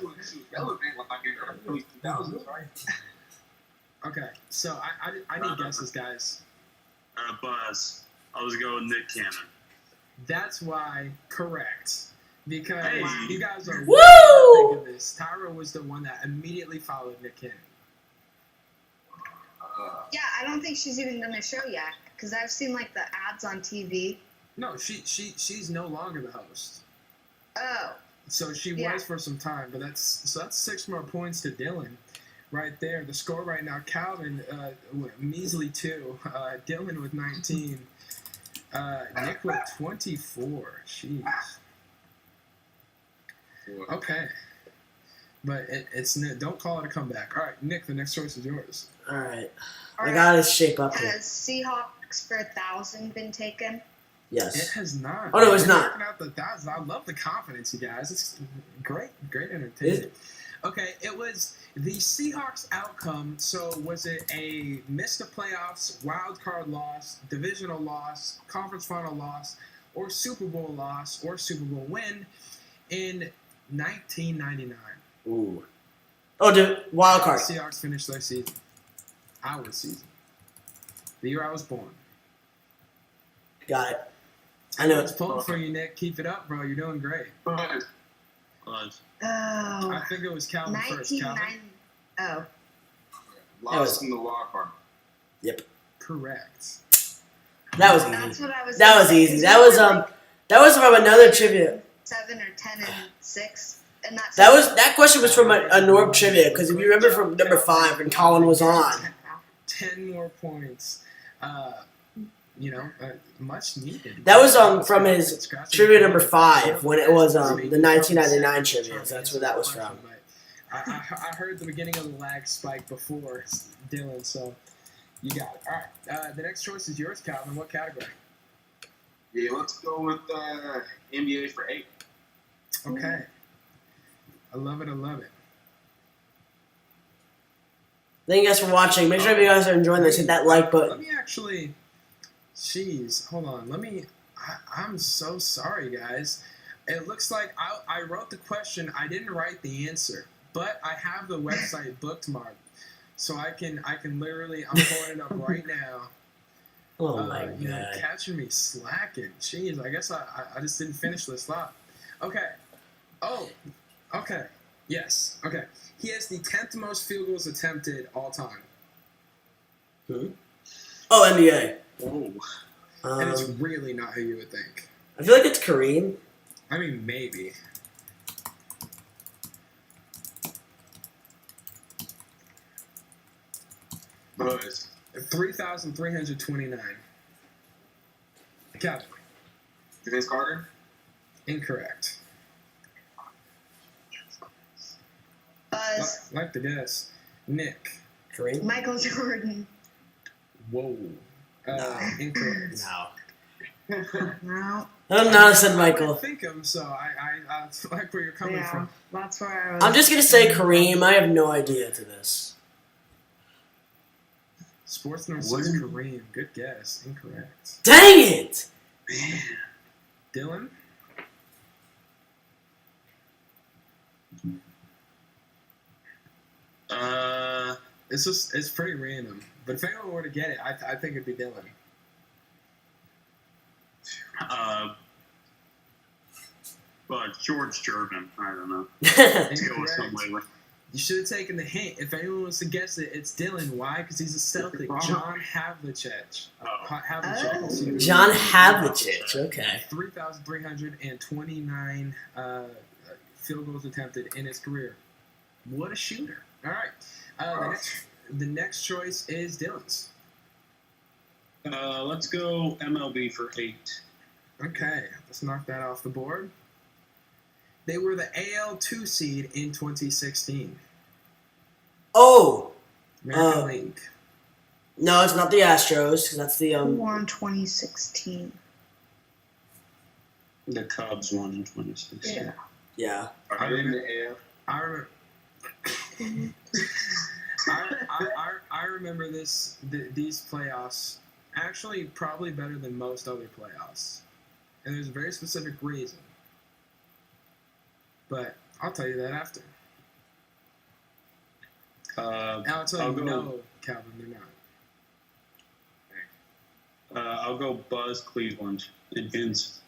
Okay, so I need guesses, guys. Buzz. I was going with Nick Cannon. That's why correct. Because Hey. you guys are Woo! way thinking this. Tyra was the one that immediately followed Nick Cannon. Yeah, I don't think she's even done a show yet because I've seen like the ads on TV. No, she's no longer the host. Oh, So she Yeah. was for some time, but that's 6 more points to Dylan, right there. The score right now: Calvin, measly 2. Dylan with 19. Nick with 24. Jeez. Okay, but it's don't call it a comeback. All right, Nick, the next choice is yours. All right. all I right. gotta shape up here. Has Seahawks for 1,000 been taken? It Yes. has not. Oh, no, it's We're not. working out the thousands. I love the confidence, you guys. It's great entertainment. Okay, it was the Seahawks outcome. So was it a miss the playoffs, wild card loss, divisional loss, conference final loss, or Super Bowl loss, or Super Bowl win in 1999? Ooh. Oh, the wild card. The Seahawks finished their season. Our season. The year I was born. Got it. I know. It's pulling for you, Nick. Keep it up, bro. You're doing great. Buzz. Oh, I think it was Calvin first. Calvin? 1990. Oh, Lost in the wild card. Correct. That was that's easy. what I was. That gonna was say, easy. 'cause That we was were, like, that was from another trivia. 7 or 10 and 6, and that's That question was from a Norb trivia because if you remember from number 5 when Colin was on. 10 more points. Much needed. That was from his trivia number 5 when it was the 1999 trivia. So that's where that was from. I heard the beginning of the lag spike before Dylan, so you got it. All right, the next choice is yours, Calvin. What category? Yeah, let's go with NBA for 8. Okay. I love it. Thank you guys for watching. Make sure if you guys are enjoying this, hit that like button. Let me actually. Jeez, hold on. I'm so sorry, guys. It looks like I wrote the question. I didn't write the answer, but I have the website bookmarked, so I can literally. I'm pulling it up right now. Oh my god. Catching me slacking. Jeez, I guess I just didn't finish this thought. Okay. Oh. Okay. Yes. Okay. He has the 10th most field goals attempted all time. Oh, NBA. Oh. And it's really not who you would think. I feel like it's Kareem. I mean, maybe. Buzz. 3,329. Calvin. Vince Carter. Incorrect. Buzz. Like the guess. Nick. Kareem? Michael Jordan. Whoa. Incorrect. No. No. I'm not said I Michael. think him, so I like where you're coming Yeah, from. that's where I was. I'm just gonna say Kareem. I have no idea to this. Sports Nerd says Kareem. Good guess. Incorrect. Dang it! Dylan? It's pretty random. But if anyone were to get it, I think it'd be Dylan. George Gervin. I don't know. Let's go with some Incorrect. lately. You should have taken the hint. If anyone wants to guess it, it's Dylan. Why? Because he's a Celtic. John Havlicek. Havlicek. John Havlicek. Okay. 3,329 field goals attempted in his career. What a shooter. All right. The next choice is Dylan's. Let's go MLB for 8. Okay. Let's knock that off the board. They were the AL2 seed in 2016. Oh! American League. No, it's not the Astros, because that's the, Who won 2016? The Cubs won in 2016. Yeah. Yeah. Are they in the AL? I remember. I I remember these playoffs actually probably better than most other playoffs, and there's a very specific reason. But I'll tell you that after. And I'll tell you, no, Calvin, they're not. I'll go Buzz Cleveland and Vince.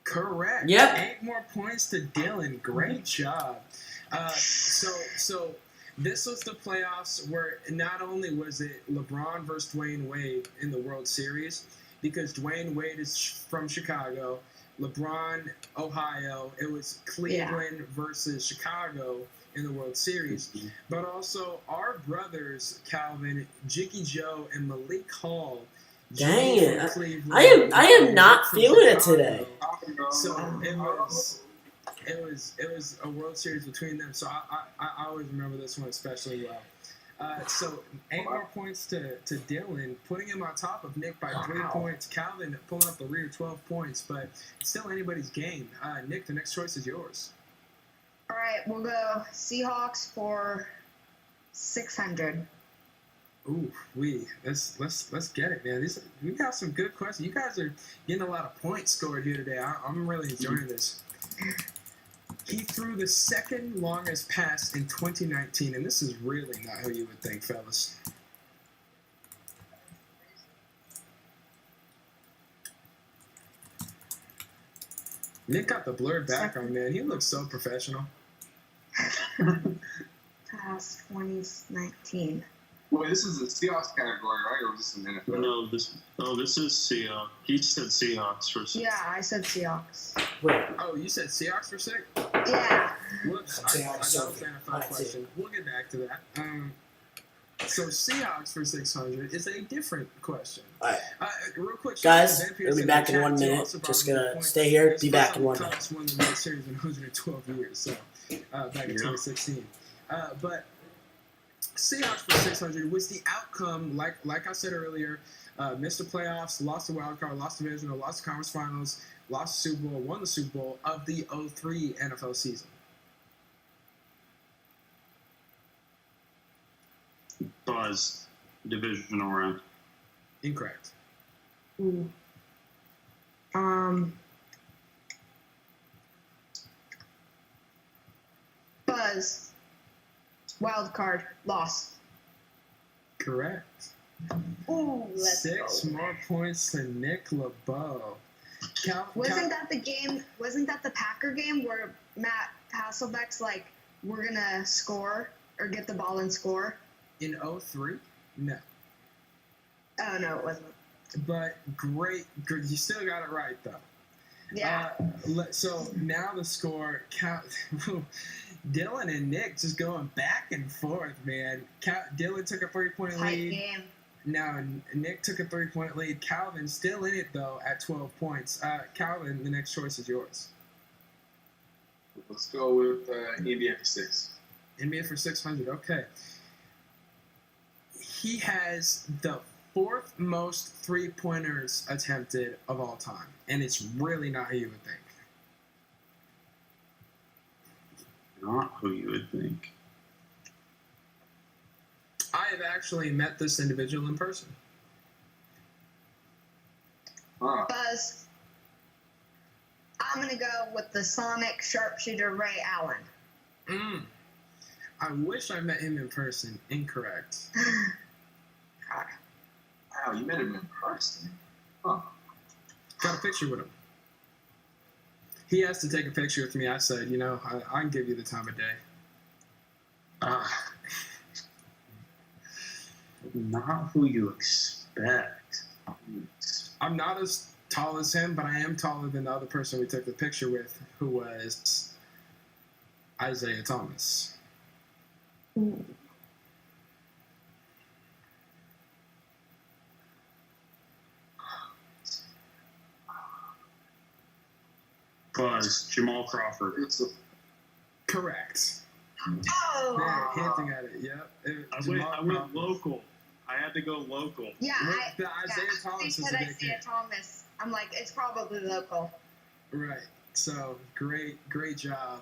Correct. Yep. 8 more points to Dylan. Great job. So this was the playoffs where not only was it LeBron versus Dwayne Wade in the World Series, because Dwayne Wade is from Chicago, LeBron, Ohio. It was Cleveland versus Chicago in the World Series. But also our brothers, Calvin, Jiggy Joe, and Malik Hall. Dang Jimmy it. from Cleveland, I am not from feeling it Chicago. today. So it was a World Series between them. So I always remember this one especially well. So 8 more points to Dylan, putting him on top of Nick by 3 points. Calvin pulling up the rear, 12 points, but it's still anybody's game. Nick, the next choice is yours. All right, we'll go Seahawks for 600. Ooh, let's get it, man. We got some good questions. You guys are getting a lot of points scored here today. I'm really enjoying this. He threw the second longest pass in 2019, and this is really not who you would think, fellas. Nick got the blurred background, man. He looks so professional. Pass 2019. Wait, this is a Seahawks category, right? Or is this an NFL? No, this is Seahawks. He said Seahawks for Yeah, I said Seahawks. Wait. Oh, you said Seahawks for 6? Yeah. Whoops, I got a NFL question. We'll get back to that. So Seahawks for 600 is a different question. All right. Real quick, Guys, we'll be back in 1 minute. Just gonna stay here. Be back in 1 minute. Won the World Series in 112 years, so back in 2016. But Seahawks for 600 was the outcome, like I said earlier, missed the playoffs, lost the wild card, lost the divisional, lost the conference finals, lost the Super Bowl, won the Super Bowl of the 03 NFL season. Buzz divisional round. Incorrect. Ooh. Buzz. Wild card. Loss. Correct. Ooh, let's 6 go. more points to Nick LaBow. Wasn't that the game? Wasn't that the Packer game where Matt Hasselbeck's like, we're gonna score or get the ball and score? In 03? No. Oh no, it wasn't. But great. You still got it right, though. Yeah. So now the score count. Dylan and Nick just going back and forth, man. Dylan took a 3-point Tight lead. game. Now Nick took a 3-point lead. Calvin still in it though at 12 points. Calvin, the next choice is yours. Let's go with NBA for 6. NBA for 600. Okay. He has the 4th most 3-pointers attempted of all time, and it's really not who you would think. Not who you would think. I have actually met this individual in person. Buzz. I'm gonna go with the Sonic sharpshooter Ray Allen. I wish I met him in person. Incorrect. Wow, you met him in person? Huh. Got a picture with him. He asked to take a picture with me. I said, I can give you the time of day. Not who you expect. I'm not as tall as him, but I am taller than the other person we took the picture with, who was Isaiah Thomas. Ooh. Buzz, Jamal Crawford. Correct. Oh. Man, hinting at it. Yep. I went local. I had to go local. Yeah, The Isaiah Thomas they is said a big Isaiah hit. Thomas. I'm like, it's probably local. Right. So great job.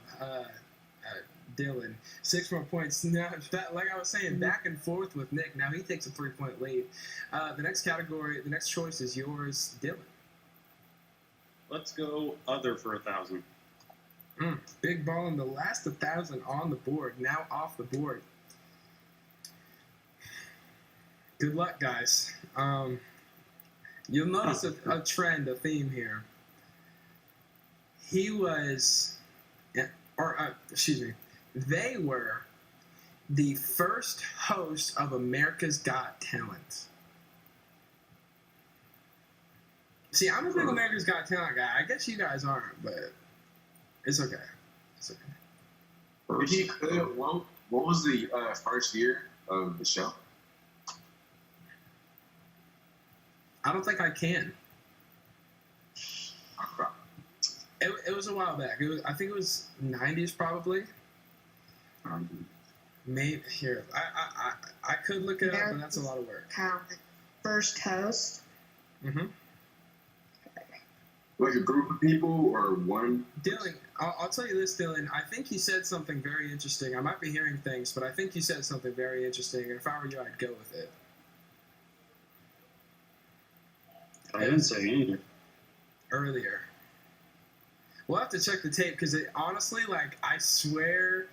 Dylan. 6 more points. Now, like I was saying, back and forth with Nick. Now he takes a 3-point lead. The next category, the next choice is yours, Dylan. Let's go other for 1,000. Big ball in the last 1,000 on the board. Now off the board. Good luck, guys. You'll notice a trend, a theme here. He was, they were the first host of America's Got Talent. See, I'm a big America's Got Talent guy. I guess you guys aren't, but it's okay. It's okay. What was the first year of the show? I don't think I can. Okay. It was a while back. I think it was 90s probably. Maybe here. I could look it up, but that's a lot of work. First host. Mm-hmm. Like a group of people or one? Dylan, I'll tell you this, Dylan. I think you said something very interesting. I might be hearing things, but I think you said something very interesting. And if I were you, I'd go with it. I didn't say anything. Earlier. We'll have to check the tape because honestly, like, I swear,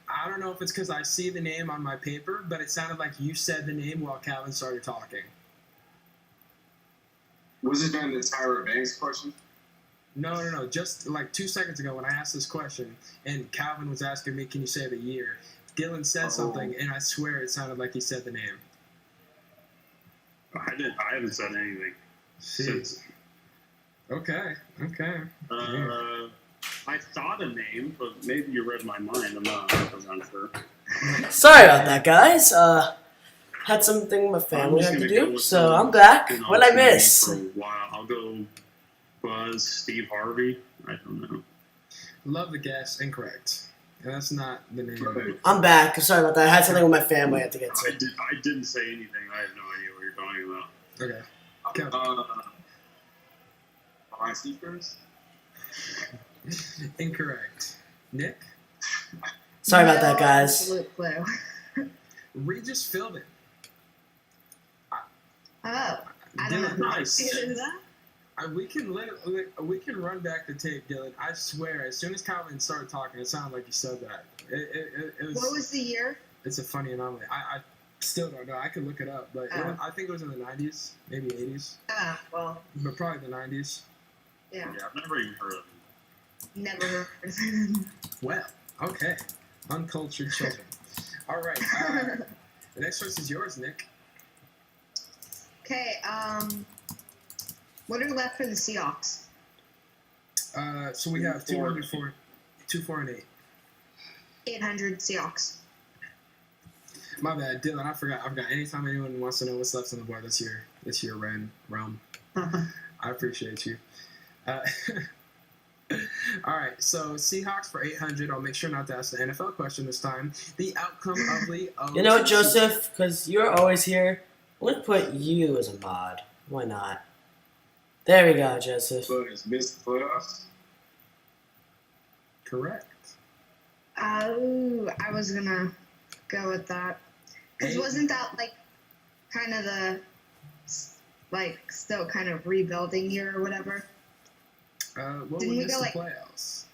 I don't know if it's because I see the name on my paper, but it sounded like you said the name while Calvin started talking. Was it during the Tyra Banks question? No. Just like 2 seconds ago when I asked this question and Calvin was asking me, can you say the year? Dylan said something, and I swear it sounded like he said the name. I haven't said anything since. Okay. I thought a name, but maybe you read my mind. I'm not 100% sure. Sorry about that, guys. Had something my family had to do, so I'm back. What did I miss? For a while. I'll go Buzz, Steve Harvey. I don't know. Love the guess. Incorrect. And that's not the name. I'm back. Sorry about that. I had something with my family I had to get to. I didn't say anything. I have no idea what you're talking about. Okay. My speakers? Incorrect. Nick? Sorry about that, guys. Absolute clue. Regis Philbin. Oh, I don't Dylan, know. nice. Is that? We can run back the tape, Dylan. I swear, as soon as Calvin started talking, it sounded like you said that. It was, What was the year? It's a funny anomaly. I still don't know. I could look it up, but I think it was in the 90s, maybe 80s, Ah, well, but probably the 90s. yeah. Yeah, I've never even heard of him. Never heard of it. Well, okay. Uncultured children. All right. The next choice is yours, Nick. Okay, what are left for the Seahawks? So we have 200, 4, and 8. 800 Seahawks. My bad, Dylan. I forgot. Anytime anyone wants to know what's left on the board, that's your realm. I appreciate you. All right, so Seahawks for 800. I'll make sure not to ask the NFL question this time. The outcome of the You know what, Joseph? Because you're always here, let's put you as a mod. Why not? There we go, Joseph. So it's missed the playoffs? Correct. Oh, I was gonna go with that. Because wasn't that like kind of the still kind of rebuilding year or whatever? What Didn't would we miss go, the like, playoffs?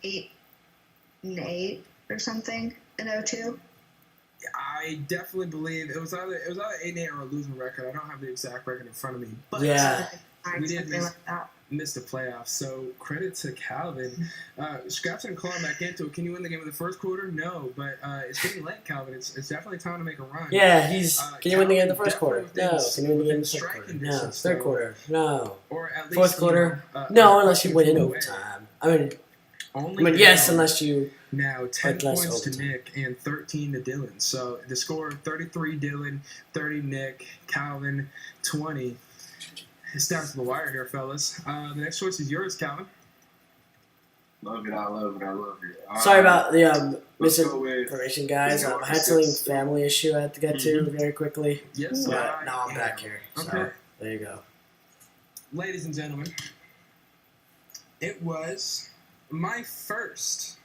8-8 or something in 02? I definitely believe it was either 8-8 or a losing record. I don't have the exact record in front of me, but Yeah. we did Something like that. miss the playoffs. So credit to Calvin. Scraps and clawing back into it. Can you win the game in the first quarter? No, but it's getting late, Calvin. It's definitely time to make a run. Yeah, can you win the game in the first Calvin quarter? No. Can you win the game in the second striking quarter? No. distance, Third though. quarter? No. Or at least Fourth quarter? you know, No, unless you win in away. overtime. I Only mean, yes, now- unless you... Now 10 Like less points to overtime. Nick and 13 to Dylan. So the score 33 Dylan, 30 Nick, Calvin, 20. It's down to the wire here, fellas. The next choice is yours, Calvin. Love it. I love it. Sorry about the Let's go with misinformation, guys. let's go I with had something six. family issue I had to get to very quickly. Yes, But now I'm am. back here. So, Okay. there you go. Ladies and gentlemen, it was my first.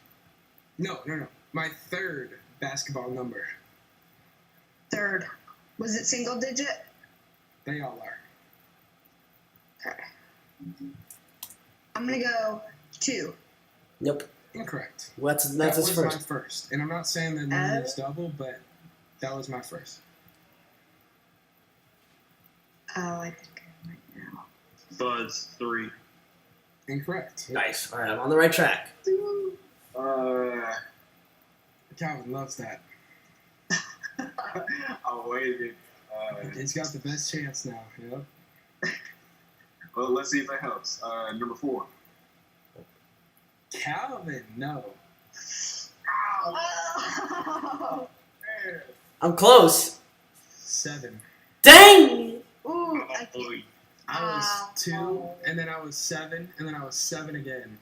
No. My third basketball number. Third. Was it single digit? They all are. Okay. I'm gonna go 2. Nope. Incorrect. That's That his was first. my first. And I'm not saying the number is double, but that was my first. Oh, I think I might know. Buzz 3. Incorrect. Nice. All right, I'm on the right track. Calvin loves that. I waited. He's got the best chance now. Yep. Well, let's see if that helps. Number 4. Calvin, no. Oh. I'm close. 7. Dang! Ooh, I can't. I was 2, and then I was 7, and then I was 7 again.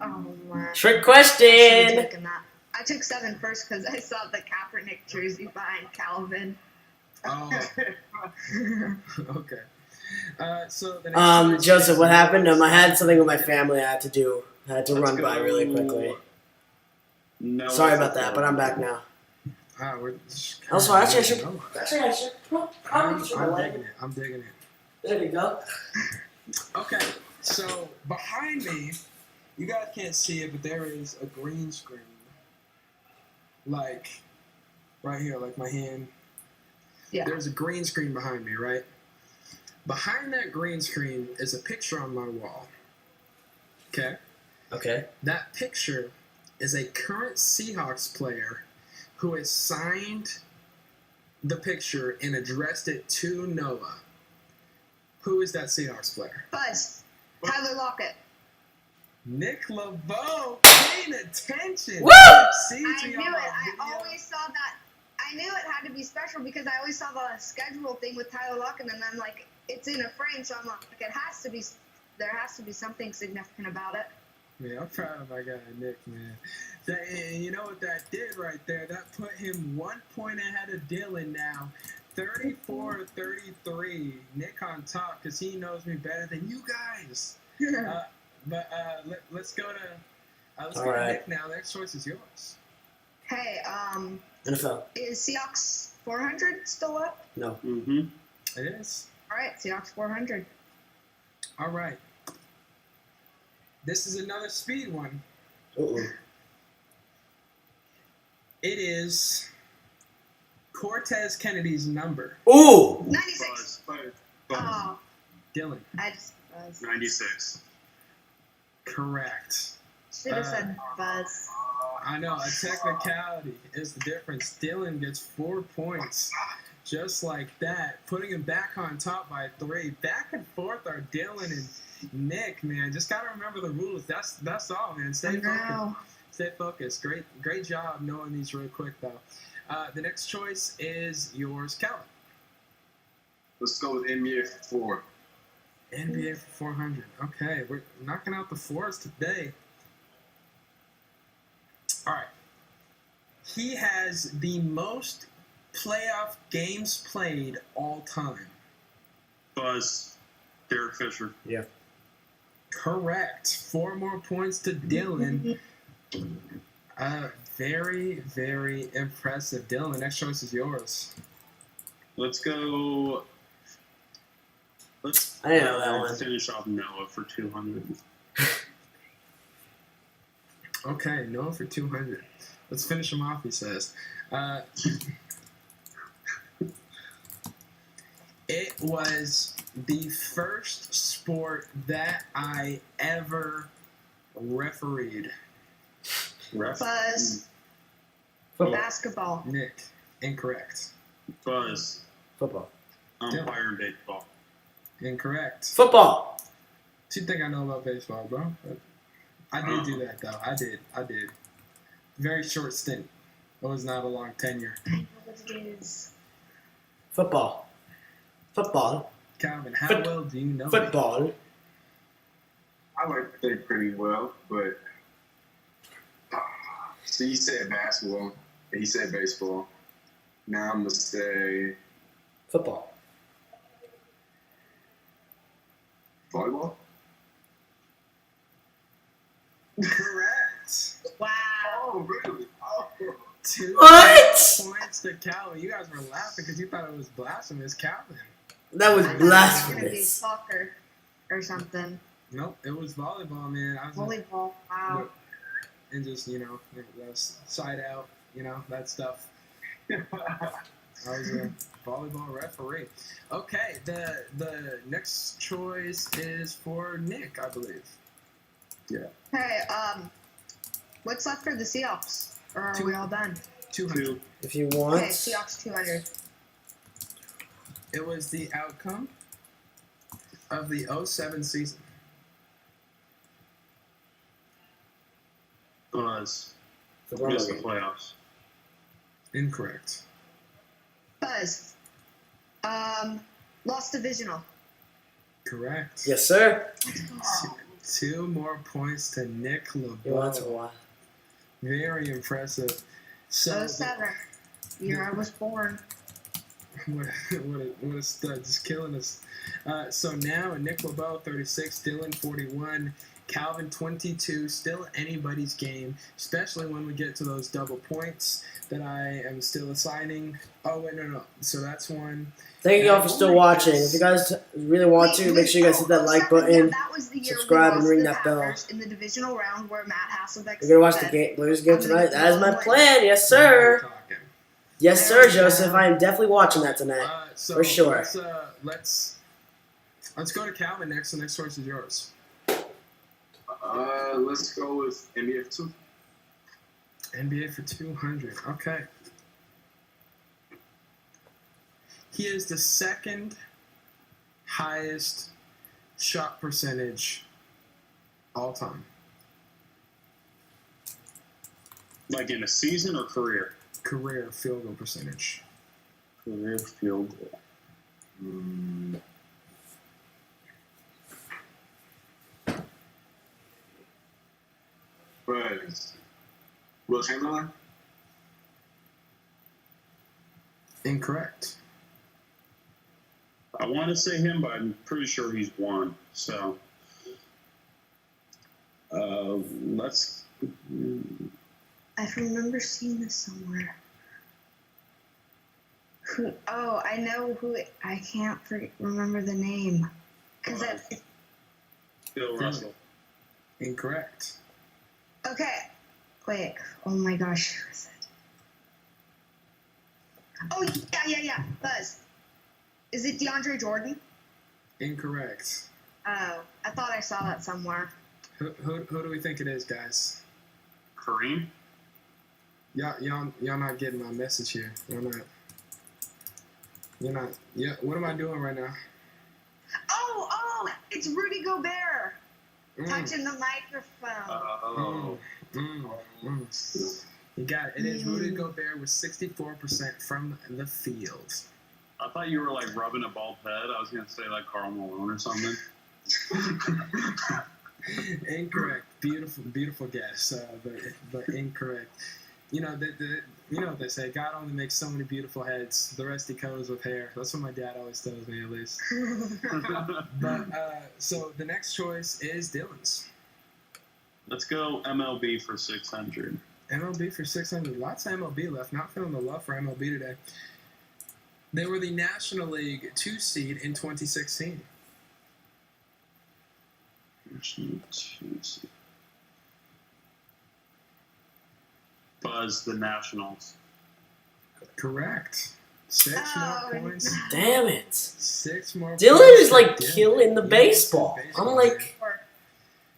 Oh my. Trick I question. should've taken that. I took 7 first because I saw the Kaepernick jersey behind Calvin. Oh. Okay. So the next choice Joseph, is what happened? yours. I had something with my family I had to do. I had to Let's run by go. really quickly. No, Sorry about that, but I'm back now. We're Also, actually, I should. No. Actually, I should. I'm digging it. I'm digging it. There we go. Okay, so behind me, you guys can't see it, but there is a green screen. Like, right here, like my hand. Yeah. There's a green screen behind me, right? Behind that green screen is a picture on my wall. Okay? Okay. That picture is a current Seahawks player who has signed the picture and addressed it to Noah. Who is that Seahawks player? Buzz. Tyler Lockett. Nick LaBow, paying attention. Woo! I knew it. I always saw that. I knew it had to be special because I always saw the schedule thing with Tyler Lockett, and I'm like, it's in a frame, so I'm like, it has to be. There has to be something significant about it. Yeah, I'm proud of my guy, Nick, man. And you know what that did right there? That put him 1 point ahead of Dylan now. 34-33. Nick on top because he knows me better than you guys. Let's go to Nick now. Next choice is yours. Hey, NFL. is Seahawks 400 still up? No. Mm-hmm. It is. All right, Seahawks 400. All right. This is another speed one. Uh-oh. It is Cortez Kennedy's number. Ooh! 96. Buzz. Oh, Dylan. I just Buzz. 96. Correct. Should have said Buzz. I know, a technicality is the difference. Dylan gets 4 points. Just like that. Putting him back on top by 3. Back and forth are Dylan and Nick, man. Just gotta remember the rules. That's all, man. Stay focused. No. Stay focused. Great job knowing these real quick, though. The next choice is yours, Calvin. Let's go with NBA 4. NBA for 400. Okay, we're knocking out the fours today. All right. He has the most playoff games played all time. Buzz. Derek Fisher. Yeah. Correct. 4 more points to Dylan. Very, very impressive. Dylan, the next choice is yours. Let's go. I didn't know that one. Finish off Noah for 200. Okay, Noah for 200. Let's finish him off, he says. It was the first sport that I ever refereed. Buzz. Football. Basketball. Nick, incorrect. Buzz. Football. Umpire and baseball. Incorrect. Football. What you think I know about baseball, bro? But I did do that, though. I did. Very short stint. It was not a long tenure. I know what it is. Football. Football. Calvin, how well do you know it? Football. I like to think pretty well, but so you said basketball, and he said baseball. Now I'm gonna say Football. volleyball. Correct. Wow. Oh, really? What? points to Calvin. You guys were laughing because you thought it was blasphemous, Calvin. That was I thought it was gonna be blasphemous. soccer or something. Nope, it was volleyball, man. I was Volleyball. Wow. and just that's side out, that stuff. I was a volleyball referee. Okay, the next choice is for Nick, I believe. Yeah. Hey, what's left for the Seahawks? Or are we all done? 200. If you want. Okay, Seahawks 200. It was the outcome of the 07 season. Buzz. The Missed the game. playoffs. Incorrect. Buzz. Lost divisional. Correct. Yes, sir. Two more points to Nick You want to LaBow. watch? Very impressive. So 07. Year I was born. what a stud, just killing us. So now Nick LaBow 36, Dylan 41, Calvin 22, still anybody's game, especially when we get to those double points that I am still assigning. Oh wait, no. So that's one. Thank you all for still watching. If you guys really want to, make sure you guys hit that like button. That was the year subscribe, we and lost ring the that bell. Packers in the divisional round where Matt Hasselbeck. We're gonna watch the Blues game tonight. That is my plan. Yes, sir. Yes, sir, Joseph. I am definitely watching that tonight. So For sure. Let's go to Calvin next. The next choice is yours. Let's go with NBA for 2. NBA for 200. Okay. He is the second highest shot percentage all time. Like in a season or career? Career field goal percentage. Career field goal. Buzz. Will Chamberlain? Incorrect. I want to say him, but I'm pretty sure he's won. So, let's. I remember seeing this somewhere. Oh, I know who. I can't remember the name. Because that's. Bill Russell. Incorrect. Okay. Wait. Oh my gosh. Who is it? Oh, yeah. Buzz. Is it DeAndre Jordan? Incorrect. Oh, I thought I saw that somewhere. Who do we think it is, guys? Kareem? Y'all not getting my message here. You're not. Yeah. What am I doing right now? Oh, it's Rudy Gobert. Touching the microphone. You got it. It is Rudy Gobert with 64% from the field. I thought you were like rubbing a bald head. I was gonna say like Karl Malone or something. Incorrect. Beautiful guess, but incorrect. You know what they say. God only makes so many beautiful heads. The rest he covers with hair. That's what my dad always tells me, at least. But so the next choice is Dylan's. Let's go MLB for 600. MLB for 600. Lots of MLB left. Not feeling the love for MLB today. They were the National League 2 seed in 2016. Buzz, the Nationals. Correct. 6 more points. Damn it. 6 more Dylan points. is like Dylan. killing the baseball. I'm like,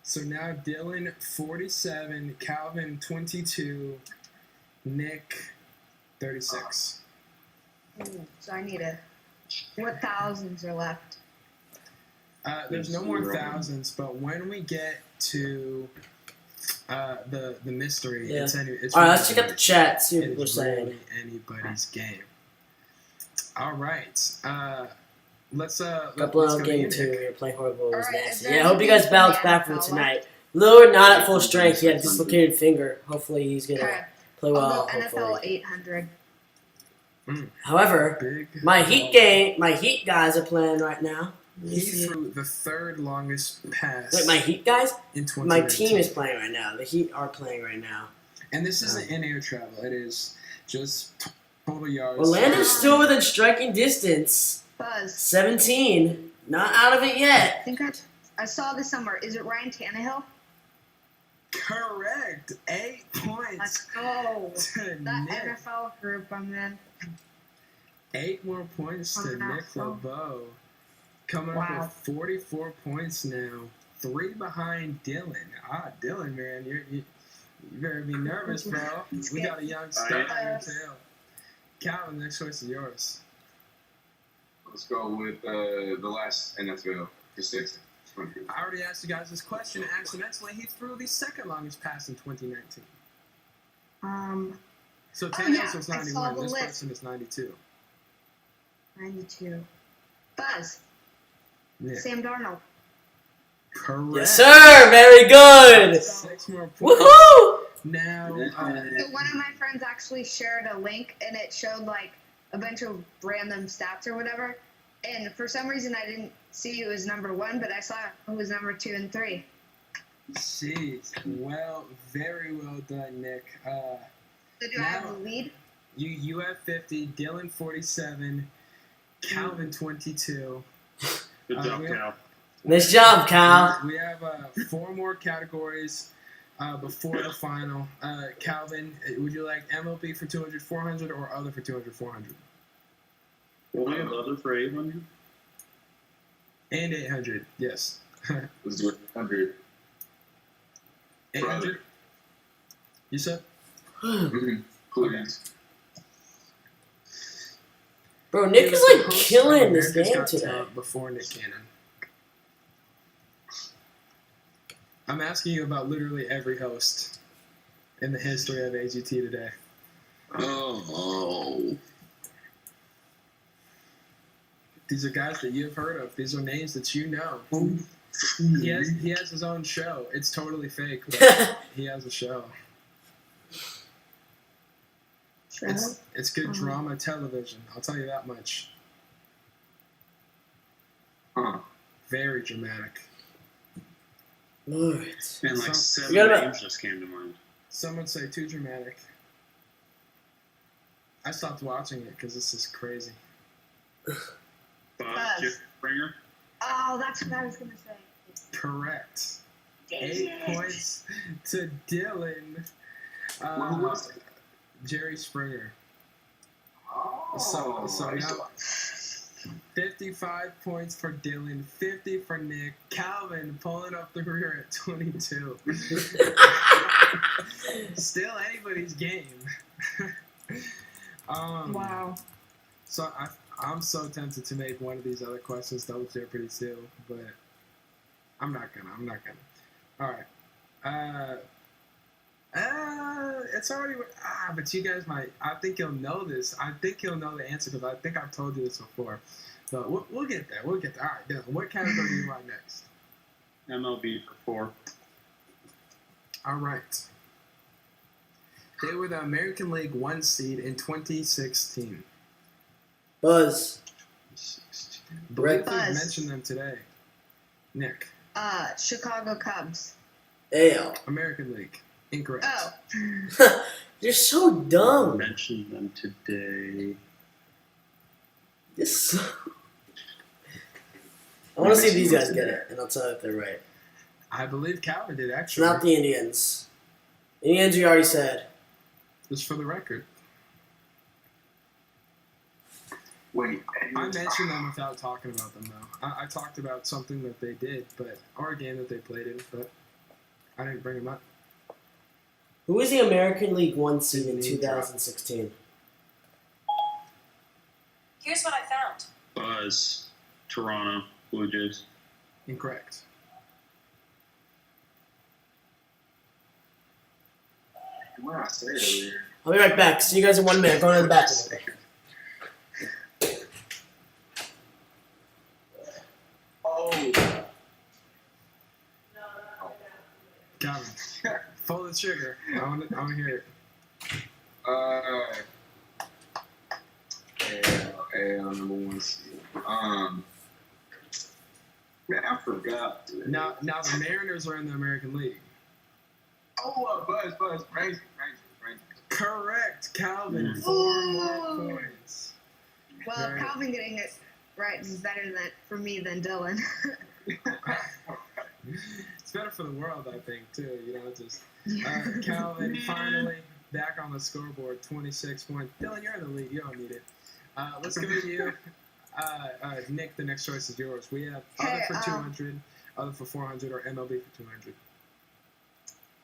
So now Dylan 47, Calvin 22, Nick 36. So I need what thousands are left? There's no more thousands, but when we get to the mystery, Yeah. it's all right, really let's check out the chat, see what it people are is saying. really anybody's game. All right, let's Couple let's out go to game you, 2, Nick. you're playing horrible. It was All right, nasty. is there Yeah, I hope you guys anything bounce from back the from NFL tonight. Lillard not at full strength. He had a dislocated finger. Hopefully he's gonna Okay. play I'll well. go NFL Hopefully. 800. However, Big my Heat guys are playing right now. Let me He see. threw the third longest pass Wait, my Heat guys? in 2019. My team is playing right now. The Heat are playing right now. And this isn't in air travel. It is just total yards. Orlando's still within striking distance. Buzz. 17. Not out of it yet. I think I saw this somewhere. Is it Ryan Tannehill? Correct. 8 points. Let's go. To That Nick. NFL group I'm in. 8 more points to Nick LaBow. Coming up Wow. with 44 points now. 3 behind Dylan. Dylan, man, you better be nervous, bro. We got a young star on your tail. Calvin, next choice is yours. Let's go with the last NFL for 6. I already asked you guys this question accidentally. He threw the second longest pass in 2019. So Tannehill's was I saw 91. the This list. person is 92. 92. Buzz. Nick. Sam Darnold. Correct. Yes, sir. Very good. 6 more points. Woohoo! Now, So one of my friends actually shared a link, and it showed like a bunch of random stats or whatever. And for some reason, I didn't see who was number 1, but I saw who was number 2 and 3. jeez. Well, very well done, Nick. So do I have the lead? You have 50, Dylan 47, Calvin 22. Good job, we- Cal. Nice job, Cal. We have 4 more categories before the final. Calvin, would you like MLB for 200, 400, or other for 200, 400? Will we have other for 800? And 800, yes. Let's do it 100. 800? You said? Please. Bro, Nick is like killing this America's game Got today. Talent before Nick Cannon. I'm asking you about literally every host in the history of AGT today. Oh. These are guys that you've heard of. These are names that you know. He has his own show. It's totally fake, but he has a show. It's good drama television. I'll tell you that much. Very dramatic. Lord. And like Some- 7 You gotta- names just came to mind. Some would say too dramatic. I stopped watching it because this is crazy. Bob, Jeff Springer. Oh, that's what I was going to say. Correct. Dang 8 it. points to Dylan. Who was it? Jerry Springer. Oh, So now 55 points for Dylan, 50 for Nick. Calvin pulling up the rear at 22. Still anybody's game. Wow. So I'm so tempted to make one of these other questions double Jeopardy too, but I'm not gonna. All right. It's already. But you guys might. I think you'll know this. I think you'll know the answer because I think I've told you this before. But we'll get there. All right, Dylan. What category do you want next? MLB for 4. All right. They were the American League 1 seed in 2016. Buzz. Believe we've Buzz. mentioned them today. Nick. Chicago Cubs. Ale. American League. Incorrect. Oh. You're so dumb. Mentioned them today. This. I want to see if these guys get it, and I'll tell you if they're right. I believe Calvin did It's actually. not the Indians. Indians, you already said. Just for the record. Wait. I mentioned them without talking about them, though. I talked about something that they did, or a game that they played in, but I didn't bring them up. Who was the American League 1 seed in Name drop. 2016? Here's what I found. Buzz, Toronto Blue Jays. Incorrect. What did I say earlier? I'll be right back. See you guys in 1 minute. Going to the bathroom. Oh. Calvin. Pull the trigger. I want to hear it. Number 1 seed. Man, I forgot. Dude. Now the Mariners are in the American League. Oh, Buzz, Rangers. Correct, Calvin. 4 more Ooh. points. Well, Right. Calvin getting it right is better for me than Dylan. It's better for the world, I think, too. Just Calvin finally back on the scoreboard, 26 points. Dylan, you're in the lead. You don't need it. Let's go to you. Nick, the next choice is yours. We have other for 200, other for 400, or MLB for 200.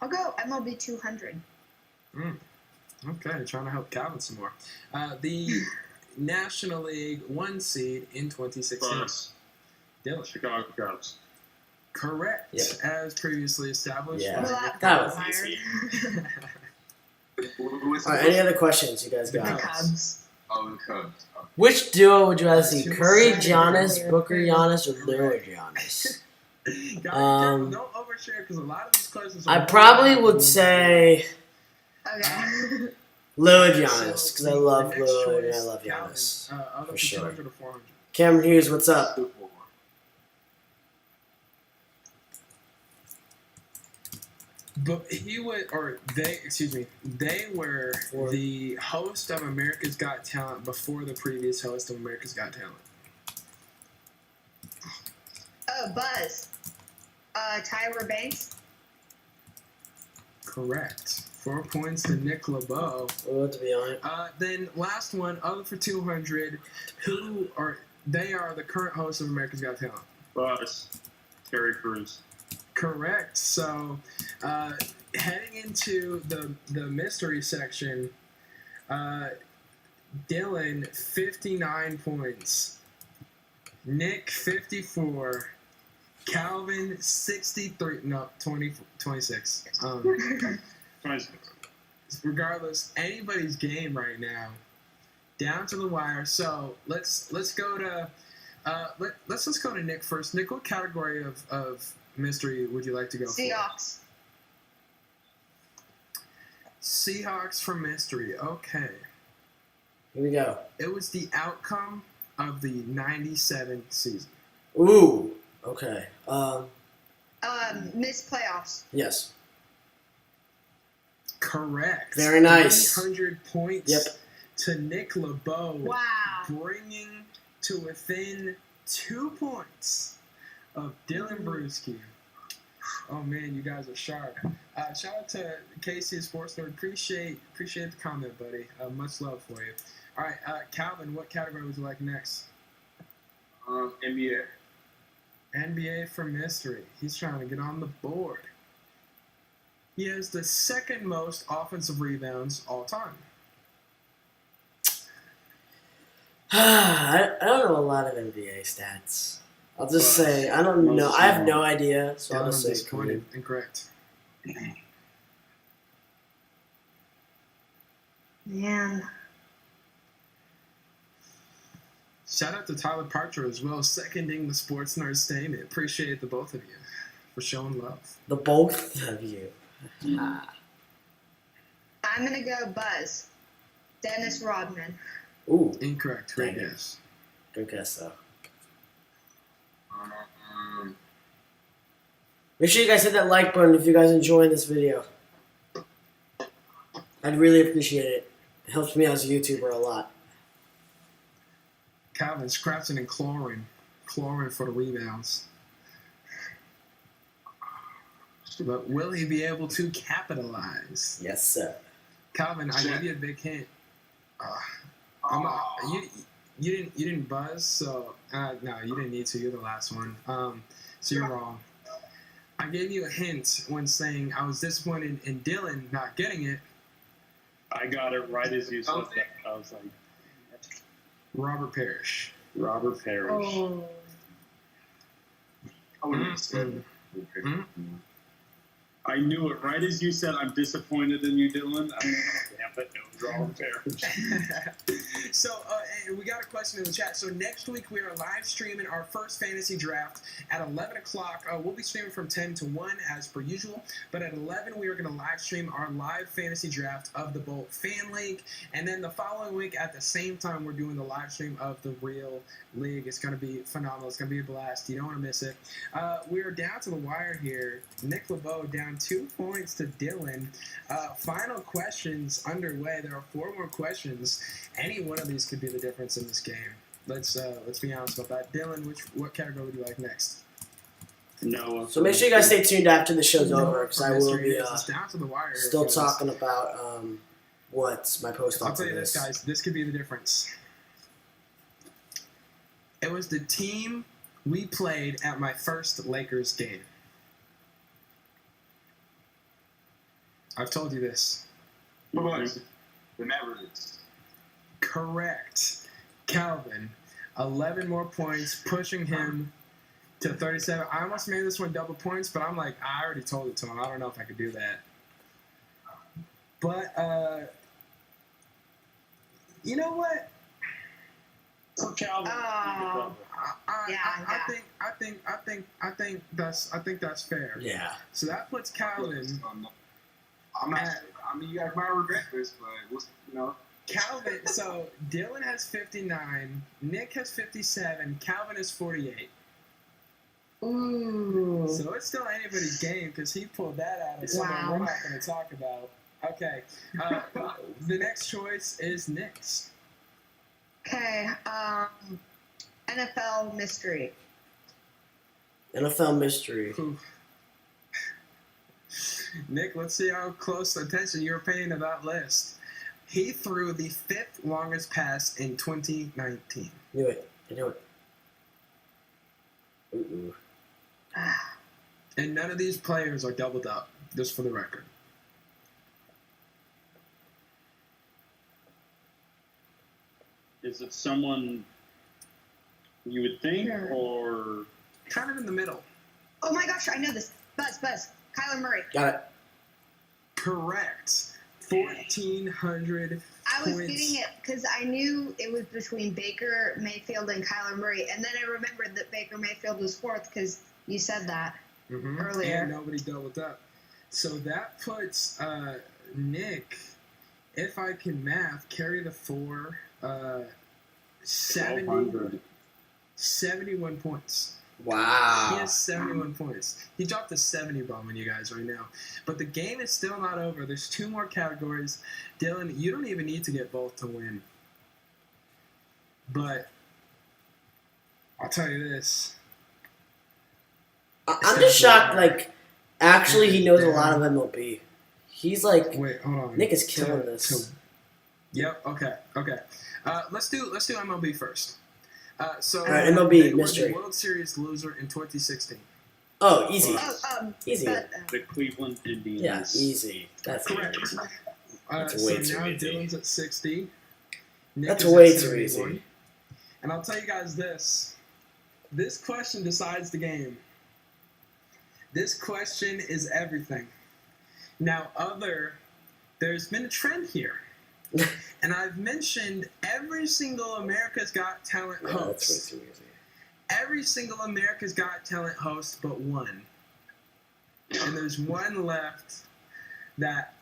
I'll go MLB 200. Okay, trying to help Calvin some more. The National League 1 seed in 2016. Bucks. Dylan. Chicago Cubs. Correct, Yep. as previously established. Yeah. Well, by that was fired. What's All right, any other questions you guys The got? Cubs. Oh, the Cubs. Oh. Which duo would you rather see? Two Curry, sides. Giannis, Booker, Giannis, or Lillard, Giannis? Careful, don't overshare because a lot of these questions. I probably would say Okay. Lillard, Giannis, because I The love next Lillard and I choice, love Calvin, Giannis. other for for sure. 200 or 400. Cameron Hughes, what's up? But they were Or- the host of America's Got Talent before the previous host of America's Got Talent. Oh, Buzz. Tyra Banks. Correct. 4 points to Nick LaBow. Well, to be honest. Then last one, other for 200. They are the current host of America's Got Talent. Bucks. Terry Crews. Correct. So, heading into the mystery section, Dylan 59 points, Nick 54, Calvin 63. No, 26. 26. Regardless, anybody's game right now, down to the wire. So let's go to let's just go to Nick first. Nick, what category of mystery would you like to go Seahawks. for? Seahawks for mystery. Okay. Here we go. It was the outcome of the 97 season. Ooh. Okay. Missed playoffs. Yes. Correct. Very nice. 300 points Yep. to Nick LaBow. Wow. Bringing to within 2 points of Dylan Brewski. Oh man, you guys are sharp. Shout out to Casey Sports Nerd. Appreciate the comment, buddy. Much love for you. All right, Calvin, what category would you like next? NBA. NBA for mystery. He's trying to get on the board. He has the second most offensive rebounds all time. I don't know a lot of NBA stats. I'll just say I don't know. I have no idea, so I'll Dylan just say disappointed. Kareem. Incorrect. Man. Shout out to Tyler Parcher as well, seconding the Sports Nerd statement. Appreciate the both of you for showing love. The both of you. Ah. I'm going to go Buzz. Dennis Rodman. Ooh, Incorrect. Great Dang it. guess. good guess though. Um, Make sure you guys hit that like button if you guys enjoying this video. I'd really appreciate it. It helps me as a YouTuber a lot. Calvin, scratching and clawing. Clawing for the rebounds. But will he be able to capitalize? Yes, sir. Calvin, I gave you a big hint. You didn't buzz, so no, you didn't need to. You're the last one. So you're wrong. I gave you a hint when saying I was disappointed in Dylan not getting it. I got it right as you said that. I was like, Robert Parrish. Robert Parrish. Oh. I would have said. I knew it right as you said. I'm disappointed in you, Dylan. Damn it, it was Robert Parrish. So we got a question in the chat. So next week we are live streaming our first fantasy draft at 11 o'clock. We'll be streaming from 10 to 1 as per usual. But at 11 we are going to live stream our live fantasy draft of the Bolt Fan League. And then the following week at the same time we're doing the live stream of the Real League. It's going to be phenomenal. It's going to be a blast. You don't want to miss it. We are down to the wire here. Nick LaBow down 2 points to Dylan. Final questions underway. There are 4 more questions. Any one of these could be the difference in this game. Let's be honest about that. Dylan, what category would you like next? No. So make sure you guys stay tuned after the show's over, because I will be It's down to the wire here, still guys. talking about what's my post I'll on tell you this, guys. This could be the difference. It was the team we played at my first Lakers game. I've told you this. What was the Mavericks? Correct. Calvin, 11 more points, pushing him to 37. I almost made this one double points, but I'm like, I already told it to him. I don't know if I could do that. But, you know what? For Calvin. Oh. I think that's fair. Yeah. So that puts Calvin. I'm not. I mean, you guys might regret this, but Calvin. So Dylan has 59, Nick has 57, Calvin is 48. Ooh. So it's still anybody's game because he pulled that out of something Wow. we're not going to talk about. Okay. The next choice is Nick's. Okay. NFL mystery. NFL mystery. Ooh. Nick, let's see how close attention you're paying to that list. He threw the 5th longest pass in 2019. Knew it. I knew it. Ooh. And none of these players are doubled up, just for the record. Is it someone you would think, Sure. or Kind of in the middle. Oh my gosh, I know this. Buzz. Kyler Murray. Got it. Correct. 1,400 I was points. getting it because I knew it was between Baker Mayfield and Kyler Murray, and then I remembered that Baker Mayfield was 4th because you said that earlier. And nobody doubled up. So that puts Nick, if I can math, carry the 4, 71 points. He Wow. has 71 points. He dropped a 70 bomb on you guys right now. But the game is still not over. There's 2 more categories. Dylan, you don't even need to get both to win. But I'll tell you this. I'm just shocked, like, actually he knows a lot of MLB. He's like, Wait, hold on. Nick is killing this. Yep, okay. Let's do MLB first. So All right, MLB they were mystery. the World Series loser in 2016. Oh, easy. Easy. the Cleveland Yeah, Indians? easy. That's Correct. easy. So way too now easy. Dylan's at 60. Nick That's is way at too 71. easy. And I'll tell you guys this. This question decides the game. This question is everything. Now, there's been a trend here. And I've mentioned every single America's Got Talent Yeah, host. that's way too easy. Every single America's Got Talent host but one. And there's one left that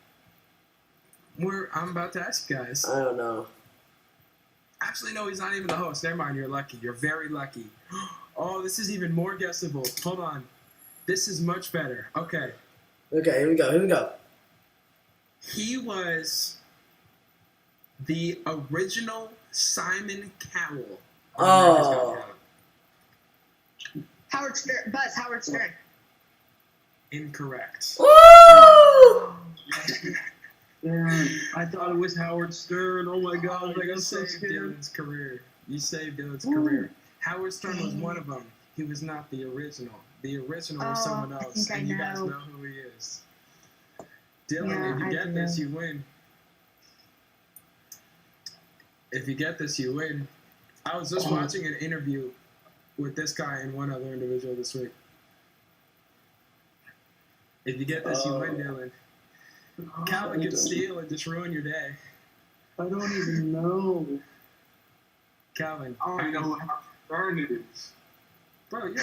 I'm about to ask you guys. I don't know. Actually, no, he's not even the host. Never mind, you're lucky. You're very lucky. Oh, this is even more guessable. Hold on. This is much better. Okay. Okay, here we go. He was the original Simon Cowell. on America's Got Oh. Talent. Howard Stern. Incorrect. Woo! I thought it was Howard Stern. Oh my God, I You got so saved scared. Dylan's career. You saved Dylan's career. Howard Stern was one of them. He was not the original. The original was someone I else, think I and you guys know. know who he is. Dylan, Yeah, if you I get do. this, you win. If you get this, you win. I was just watching an interview with this guy and one other individual this week. If you get this, you win, Dylan. Calvin can steal and just ruin your day. I don't even know. Calvin. I don't even know how Stern it is. Bro,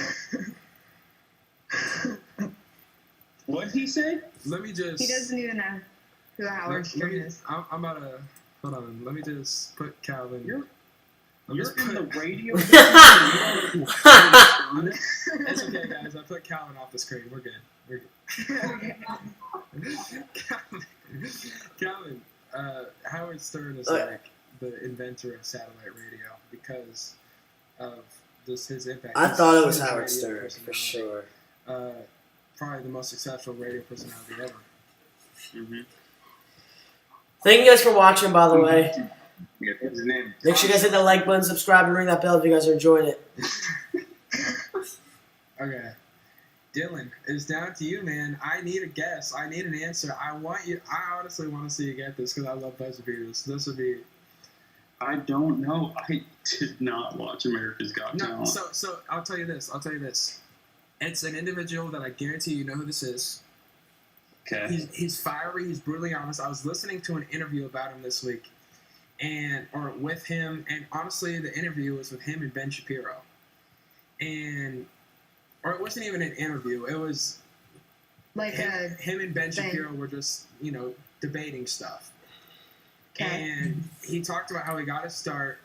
What did he say? let me just... He doesn't even know who Howard Stern is. I'm about to... Hold on. Let me just put Calvin... You're Let me just in the put... radio. It's okay, guys. I put Calvin off the screen. We're good. Okay. Calvin, Howard Stern is like the inventor of satellite radio because of his impact. I thought it was He's a Howard radio Stern for personality. sure. Probably the most successful radio personality ever. Mm-hmm. Thank you guys for watching, by the way. Yeah, his name. Make sure you guys hit the like button, subscribe, and ring that bell if you guys are enjoying it. Okay. Dylan, it's down to you, man. I need a guess. I need an answer. I honestly want to see you get this because I love buzzer beaters. This would be. I don't know. I did not watch America's Got No, Talent. so I'll tell you this. It's an individual that I guarantee you know who this is. Okay. He's fiery. He's brutally honest. I was listening to an interview about him this week, or with him, and honestly, the interview was with him and Ben Shapiro, or it wasn't even an interview. It was Like him and Ben thing. Shapiro were just debating stuff, Okay. and he talked about how he got his start.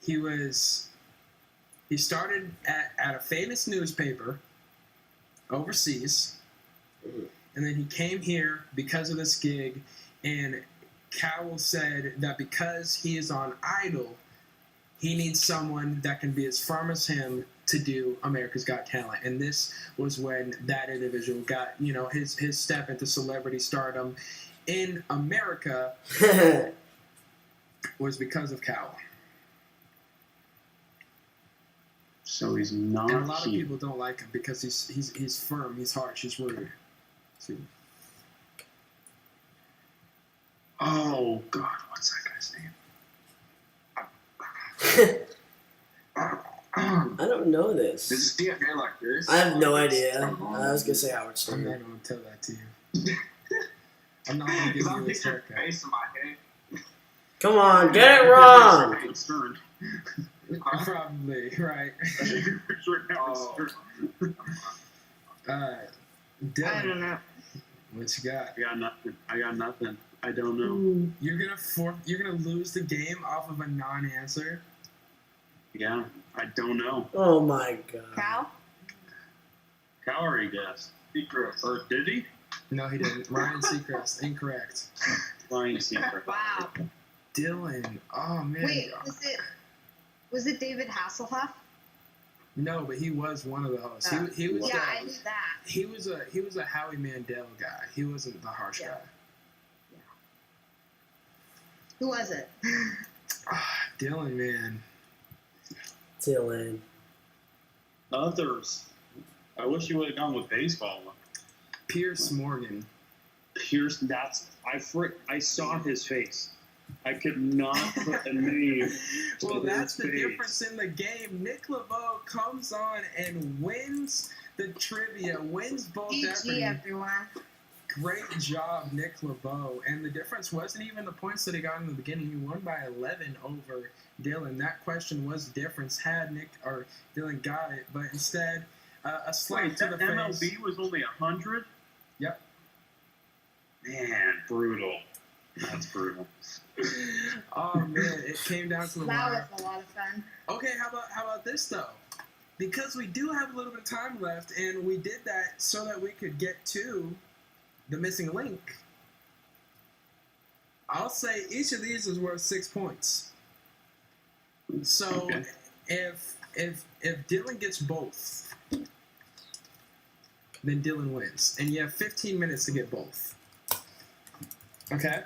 He started at a famous newspaper overseas. And then he came here because of this gig, and Cowell said that because he is on Idol, he needs someone that can be as firm as him to do America's Got Talent. And this was when that individual got, his step into celebrity stardom in America was because of Cowell. So he's not. And a lot of here. people don't like him because he's firm, he's harsh, he's rude. See? Oh God, what's that guy's name? I don't know this. Does he have hair like this? I have no idea. I was gonna say Howard I'm Stern. not going to tell that to you. I'm not going to give Because I'm you his picturing haircut. face in my head. Come on, get it wrong. Howard Stern. Probably, right. Oh. Dylan, I don't know. what you got? I got nothing. I don't know. You're gonna lose the game off of a non-answer. Yeah, I don't know. Oh my god. Cow? Calorie guess. Secret. Or did he? No, he didn't. Ryan Seacrest, incorrect. Ryan Secret. Wow. Dylan, oh man. Wait, was it David Hasselhoff? No, but he was one of the hosts. Oh. He was. Yeah, I knew that. He was a Howie Mandel guy. He wasn't the harsh Yeah. guy. Who was it? Dylan, man. Dylan. Others. I wish you would have gone with baseball. Pierce Morgan. Pierce. I saw his face. I could not put a name. Well, to that's his the face. difference in the game. Nick LaBow comes on and wins the trivia, wins both GG, Jeopardy. everyone. Great job, Nick LaBeau. And the difference wasn't even the points that he got in the beginning. He won by 11 over Dylan. That question was the difference had Nick or Dylan got it, but instead, a slap Wait, to that the face. MLB was only 100? Yep. Man, brutal. That's brutal. Oh man, it came down to the That wire. was a lot of fun. Okay, how about this though? Because we do have a little bit of time left, and we did that so that we could get to the missing link. I'll say each of these is worth 6 points. So Okay. if Dylan gets both, then Dylan wins, and you have 15 minutes to get both. Okay.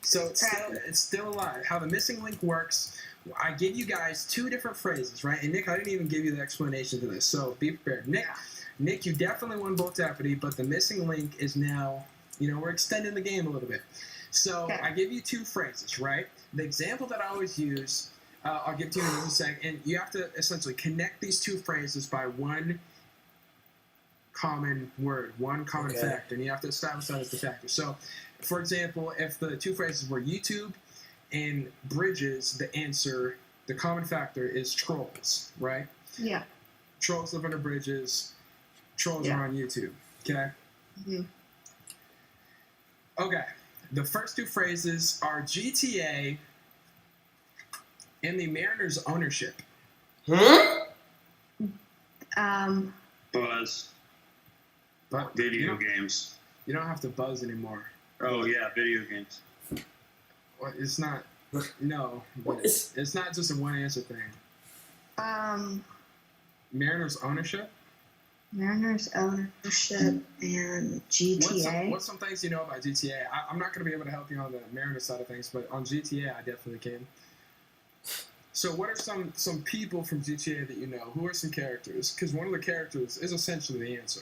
So it's still alive. How the missing link works, I give you guys two different phrases, right? And Nick, I didn't even give you the explanation to this, so be prepared. Nick, you definitely won both Jeopardy, but the missing link is now, we're extending the game a little bit. So Okay. I give you two phrases, right? The example that I always use, I'll give to you in a second, and you have to essentially connect these two phrases by one common word, one common Okay. factor, and you have to establish that as the factor. So, for example, if the two phrases were YouTube and bridges, the common factor is trolls, right? Yeah. Trolls live under bridges, trolls Yeah. are on YouTube, okay? Mhm. Okay, the first two phrases are GTA and the Mariners' ownership. Buzz. But Video games. you don't have to buzz anymore. Oh, yeah, video games. Well, it's not. No, but it's not just a one answer thing. Mariners ownership. Mariners ownership and GTA. What's some things you know about GTA? I'm not going to be able to help you on the Mariners side of things, but on GTA, I definitely can. So, what are some people from GTA that you know? Who are some characters? Because one of the characters is essentially the answer.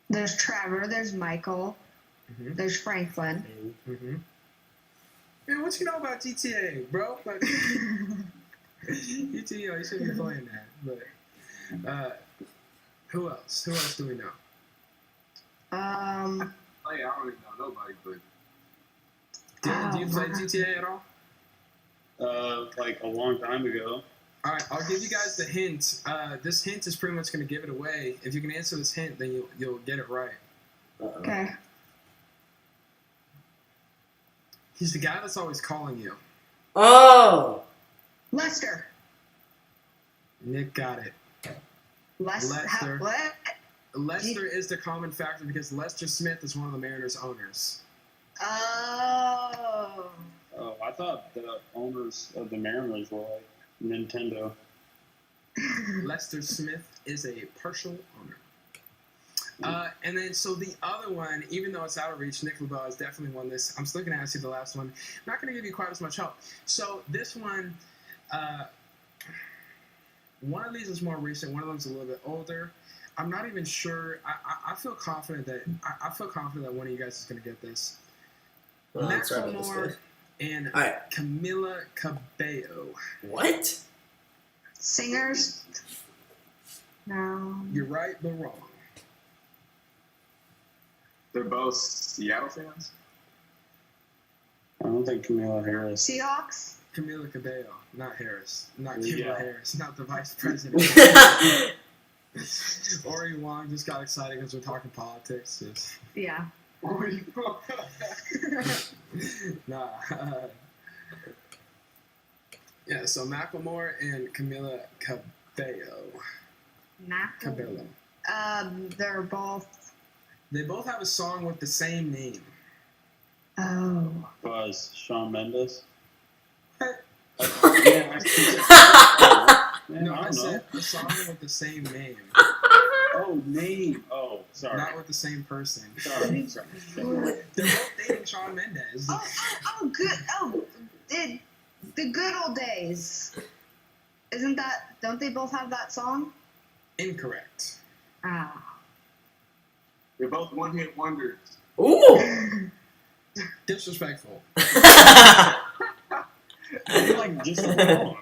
There's Trevor. There's Michael. Mm-hmm. There's Franklin. Mm-hmm. Man, what you know about GTA, bro? Like, you should be playing that. But who else? Who else do we know? I don't even know nobody, but. Dylan, do you play GTA at all? Like a long time ago. All right, I'll give you guys the hint. This hint is pretty much going to give it away. If you can answer this hint, then you'll get it right. Okay. He's the guy that's always calling you. Oh! Lester. Nick got it. Lester. What? Lester is the common factor because Lester Smith is one of the Mariners' owners. Oh. Oh, I thought the owners of the Mariners were like Nintendo. Lester Smith is a partial owner. And then, so the other one, even though it's out of reach, Nick LaBow has definitely won this. I'm still going to ask you the last one. I'm not going to give you quite as much help. So this one, one of these is more recent. One of them is a little bit older. I'm not even sure. I feel confident that one of you guys is going to get this. Well, Macklemore and Camila Cabello. What? Singers? No. You're right, but wrong. They're both Seattle fans? I don't think Camila Harris. Seahawks? Camila Cabello, not Harris. Not Yeah. Camila Harris, not the vice president. Ori Wong just got excited because we're talking politics. Yeah. Nah. Yeah, so Macklemore and Camila Cabello. Cabello. They're both. They both have a song with the same name. Oh. Was Shawn Mendes? No, I said a song with the same name. Oh, name. Oh, sorry. Not with the same person. Sorry. They're both dating Shawn Mendes. Good. Oh, the good old days. Isn't that? Don't they both have that song? Incorrect. Ah. They're both one-hit wonders. Ooh! Disrespectful. Like just wrong.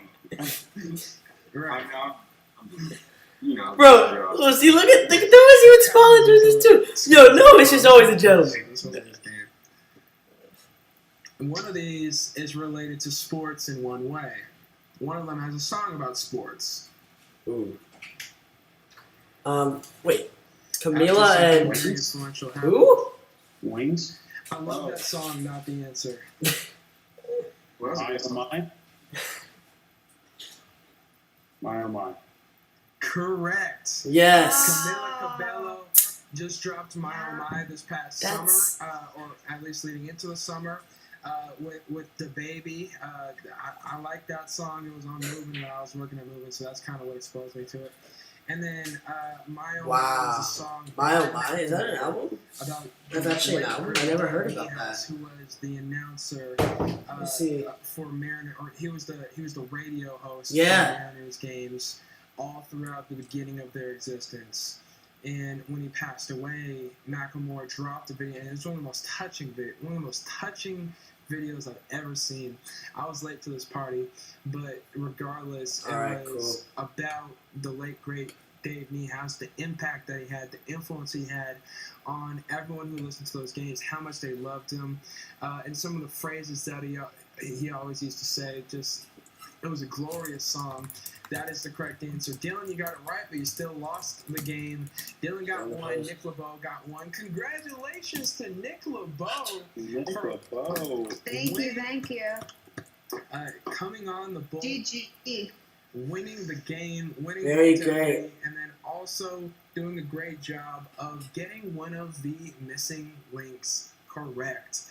Right. Bro, see, look at the way he was falling through this too. Yo, no, it's just always a gentleman. One of these is related to sports in one way. One of them has a song about sports. Ooh. Wait. Camila and who? Wings? I love that song, not the answer. My or mine? Correct. Yes. Camila Cabello just dropped My Oh My this past summer, or at least leading into the summer, with the baby. I like that song. It was on Moving when I was working at Moving, so that's kind of what exposed me to it. And then My Oh My is a song. My Oh My, is that an album? That's actually an album. I never heard about that. Who was the announcer for Mariners? Or he was the radio host for Mariners games all throughout the beginning of their existence. And when he passed away, Macklemore dropped a video, and it's one of the most touching videos I've ever seen. I was late to this party, but regardless, it was about the late great Dave Niehaus, the impact that he had, the influence he had on everyone who listened to those games, how much they loved him, and some of the phrases that he always used to say. Just, it was a glorious song. That is the correct answer. Dylan, you got it right, but you still lost the game. Dylan got one. Nick LaBow got one. Congratulations to Nick LaBow. Thank you. Coming on the board. GG. Winning the game, Very great. and then also doing a great job of getting one of the missing links correct.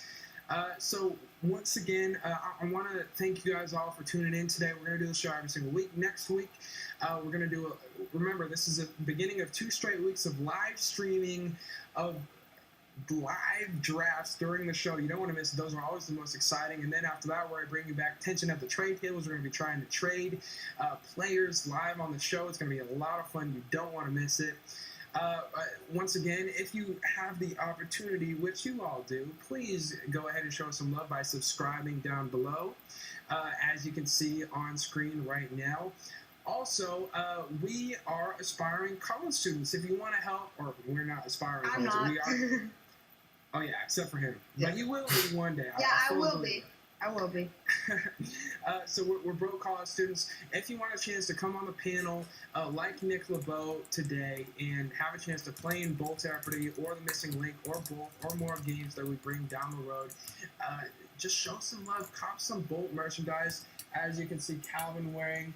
So once again, I want to thank you guys all for tuning in today. We're going to do the show every single week. Next week, we're going to do remember, this is the beginning of 2 straight weeks of live streaming of live drafts during the show. You don't want to miss it. Those are always the most exciting. And then after that, we're going to bring you back tension at the trade tables. We're going to be trying to trade players live on the show. It's going to be a lot of fun. You don't want to miss it. Once again, if you have the opportunity, which you all do, please go ahead and show us some love by subscribing down below, as you can see on screen right now. Also, we are aspiring college students. If you want to help, or we're not aspiring I'm college, not. we are. Oh yeah, except for him. Yeah. But you will be one day. Yeah, I fully will believe be. it. I will be. So we're broke college students. If you want a chance to come on the panel, like Nick LaBow today, and have a chance to play in Boelt-with or the Missing Link or both or more games that we bring down the road, just show some love, cop some Bolt merchandise. As you can see Calvin wearing,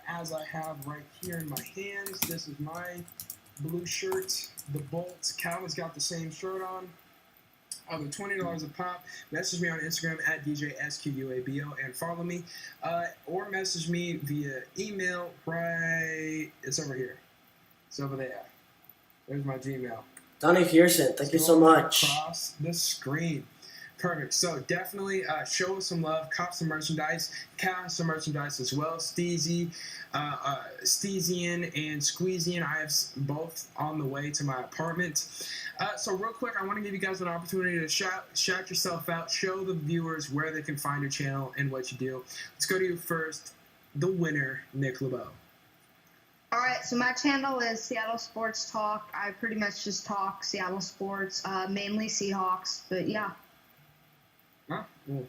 as I have right here in my hands. This is my blue shirt, the Bolt. Calvin's got the same shirt on. They're $20 a pop. Message me on Instagram at DJSQUABO and follow me. Or message me via email. It's over here. It's over there. There's my Gmail. Donnie Pearson, thank you so much. Across the screen. Perfect. So definitely show us some love, cop some merchandise, cast some merchandise as well. Steezy, Steezian and Squeezian, I have both on the way to my apartment. So real quick, I want to give you guys an opportunity to shout yourself out, show the viewers where they can find your channel and what you do. Let's go to you first, the winner, Nick LaBow. All right, so my channel is Seattle Sports Talk. I pretty much just talk Seattle sports, mainly Seahawks, but yeah. Well,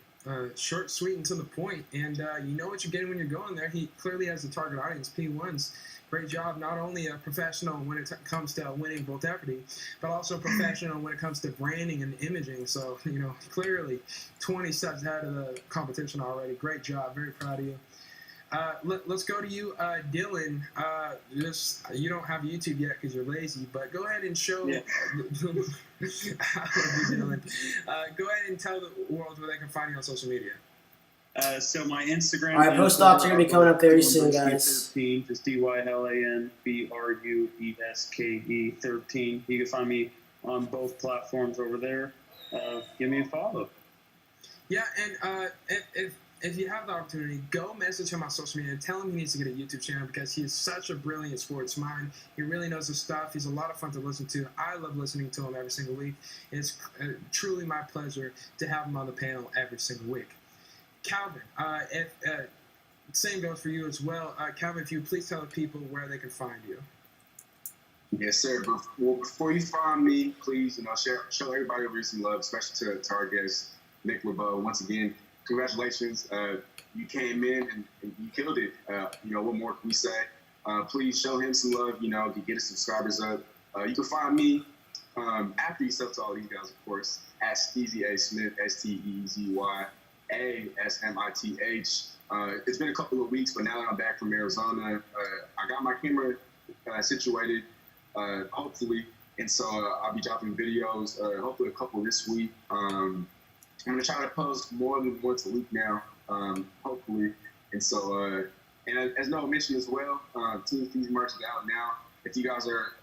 short, sweet, and to the point. And you know what you're getting when you're going there. He clearly has a target audience, P1s. Great job. Not only a professional when it comes to winning both equity, but also professional when it comes to branding and imaging. So, you know, clearly 20 steps ahead of the competition already. Great job. Very proud of you. Let's go to you, Dylan. You don't have YouTube yet because you're lazy, but go ahead and show. Yeah. Dylan. Go ahead and tell the world where they can find you on social media. So my Instagram. All right, post-ops are gonna be coming up very soon, guys. 13, just DYLANBRUESKE 13. You can find me on both platforms over there. Give me a follow. Yeah, and if you have the opportunity, go message him on social media and tell him he needs to get a YouTube channel because he is such a brilliant sports mind. He really knows his stuff. He's a lot of fun to listen to. I love listening to him every single week. It's truly my pleasure to have him on the panel every single week. Calvin, same goes for you as well. Calvin, if you please tell the people where they can find you. Yes, sir. Well, before you find me, please, show everybody over some love, especially to our guest, Nick LaBow. Once again, congratulations. You came in and you killed it. What more can we say? Please show him some love, to get his subscribers up. You can find me after you sub to all these guys, of course, at Steezy A Smith, STEZYASMITH. It's been a couple of weeks, but now that I'm back from Arizona, I got my camera situated, hopefully. And so I'll be dropping videos, hopefully a couple this week. I'm going to try to post more than once a week now, hopefully. And so, and as Noah mentioned as well, Team Steezy merch is out now. If you guys are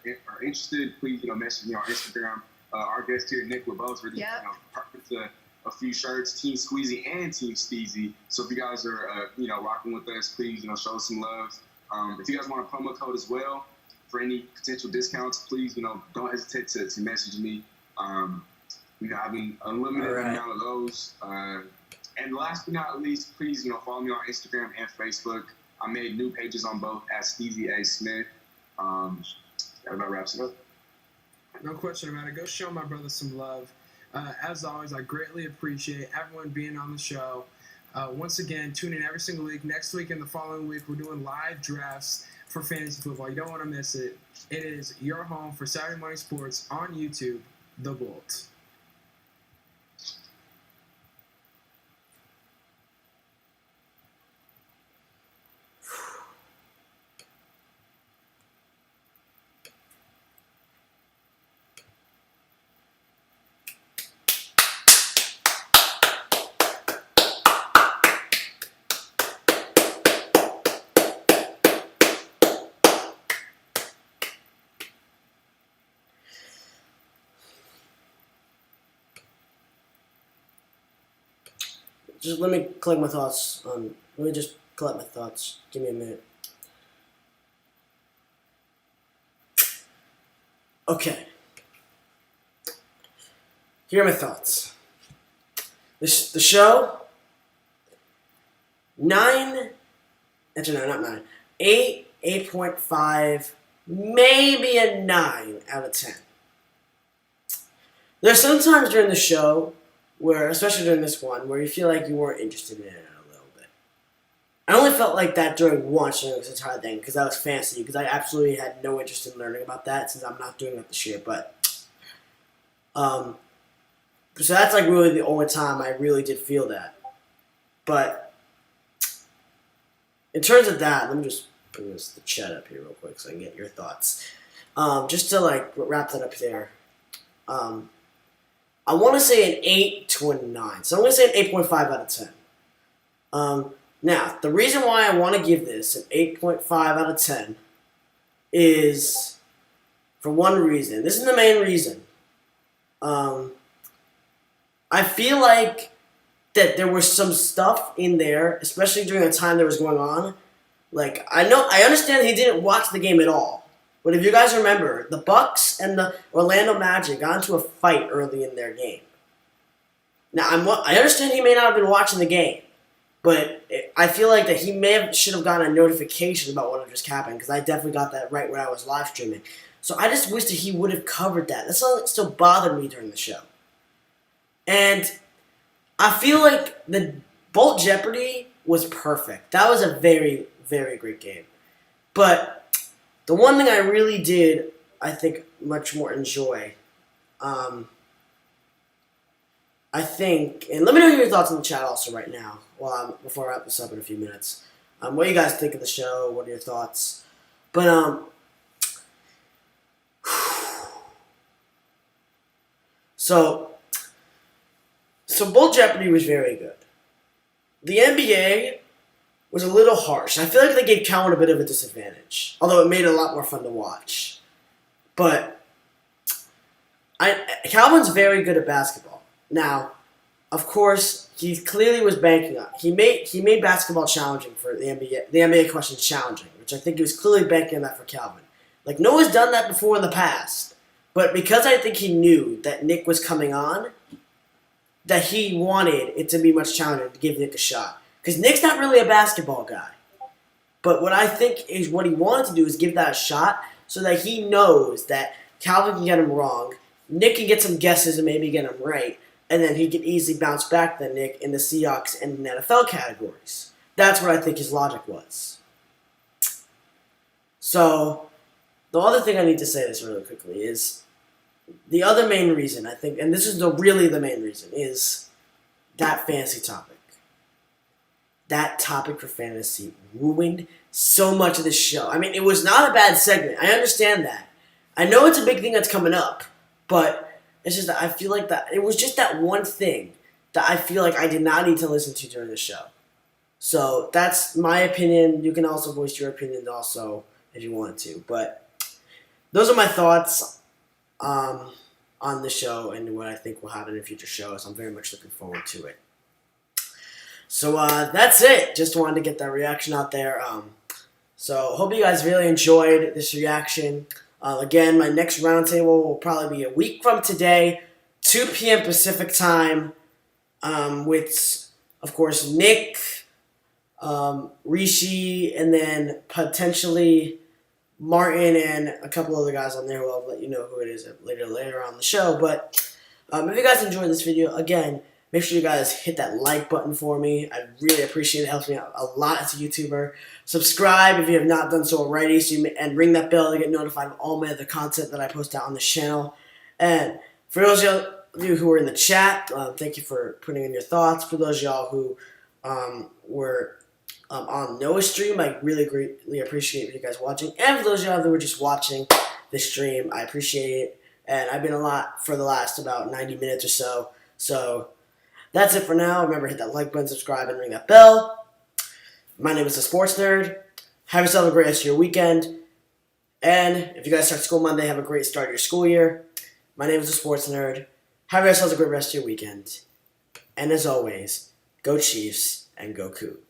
interested, please, message me on Instagram. Our guest here, Nick LaBow, is really perfect to a few shirts, Team Squeezy and Team Steezy. So if you guys are, rocking with us, please, show us some love. If you guys want a promo code as well for any potential discounts, please, don't hesitate to message me. Having unlimited amount of those. And last but not least, please, follow me on Instagram and Facebook. I made new pages on both at Steezy A Smith. That about wraps it up. No question about it. Go show my brother some love. As always, I greatly appreciate everyone being on the show. Once again, tune in every single week. Next week and the following week, we're doing live drafts for fantasy football. You don't want to miss it. It is your home for Saturday morning sports on YouTube, The Bolt. just let me collect my thoughts. Let me just collect my thoughts. Give me a minute. Okay. Here are my thoughts. The show, 9, actually no, not 9, 8, 8.5, maybe a 9 out of 10. There's some times during the show where, especially during this one, where you feel like you weren't interested in it a little bit. I only felt like that during watching this entire thing because that was fantasy, because I absolutely had no interest in learning about that since I'm not doing that this year, but so that's like really the only time I really did feel that. But in terms of that, let me just bring the chat up here real quick so I can get your thoughts. Just to like wrap that up there. I want to say an 8 to a 9. So I'm going to say an 8.5 out of 10. Now, the reason why I want to give this an 8.5 out of 10 is for one reason. This is the main reason. I feel like that there was some stuff in there, especially during the time that was going on. Like, I understand he didn't watch the game at all. But if you guys remember, the Bucks and the Orlando Magic got into a fight early in their game. Now, I understand he may not have been watching the game, but I feel like that he should have gotten a notification about what had just happened, because I definitely got that right when I was live streaming. So I just wish that he would have covered that. That's something that still bothered me during the show. And I feel like the Bolt Jeopardy was perfect. That was a very, very great game. But the one thing I really did, I think, much more enjoy, I think, and let me know your thoughts in the chat also right now, before I wrap this up in a few minutes. What do you guys think of the show? What are your thoughts? But So Bowl Jeopardy was very good. The NBA was a little harsh. I feel like they gave Calvin a bit of a disadvantage, although it made it a lot more fun to watch. But Calvin's very good at basketball. Now, of course, he clearly was banking on. He made basketball challenging for the NBA. The NBA questions challenging, which I think he was clearly banking on that for Calvin. Like, no one's done that before in the past. But because I think he knew that Nick was coming on, that he wanted it to be much challenging to give Nick a shot. Because Nick's not really a basketball guy. But what I think is what he wanted to do is give that a shot so that he knows that Calvin can get him wrong, Nick can get some guesses and maybe get him right, and then he can easily bounce back to Nick in the Seahawks and NFL categories. That's what I think his logic was. So, the other thing I need to say this really quickly is the other main reason, I think, and this is really the main reason, is that fantasy topic. That topic for fantasy ruined so much of this show. I mean, it was not a bad segment. I understand that. I know it's a big thing that's coming up, but it's just that I feel like that it was just that one thing that I feel like I did not need to listen to during the show. So that's my opinion. You can also voice your opinion also if you want to. But those are my thoughts on the show and what I think will happen in future shows. I'm very much looking forward to it. So that's it. Just wanted to get that reaction out there. So hope you guys really enjoyed this reaction. Again, my next roundtable will probably be a week from today, 2 p.m. Pacific time, with, of course, Nick, Rishi, and then potentially Martin and a couple other guys on there who I'll let you know who it is later on the show. But if you guys enjoyed this video, again, make sure you guys hit that like button for me. I really appreciate it. It helps me out a lot as a YouTuber. Subscribe if you have not done so already, and ring that bell to get notified of all my other content that I post out on this channel. And for those of you who are in the chat, thank you for putting in your thoughts. For those of y'all who were on Noah's stream, I really greatly appreciate you guys watching. And for those of y'all that were just watching the stream, I appreciate it. And I've been a lot for the last about 90 minutes or so. So that's it for now. Remember, hit that like button, subscribe, and ring that bell. My name is The Sports Nerd. Have yourself a great rest of your weekend. And if you guys start school Monday, have a great start of your school year. My name is The Sports Nerd. Have yourselves a great rest of your weekend. And as always, go Go Chiefs, and go Cougs.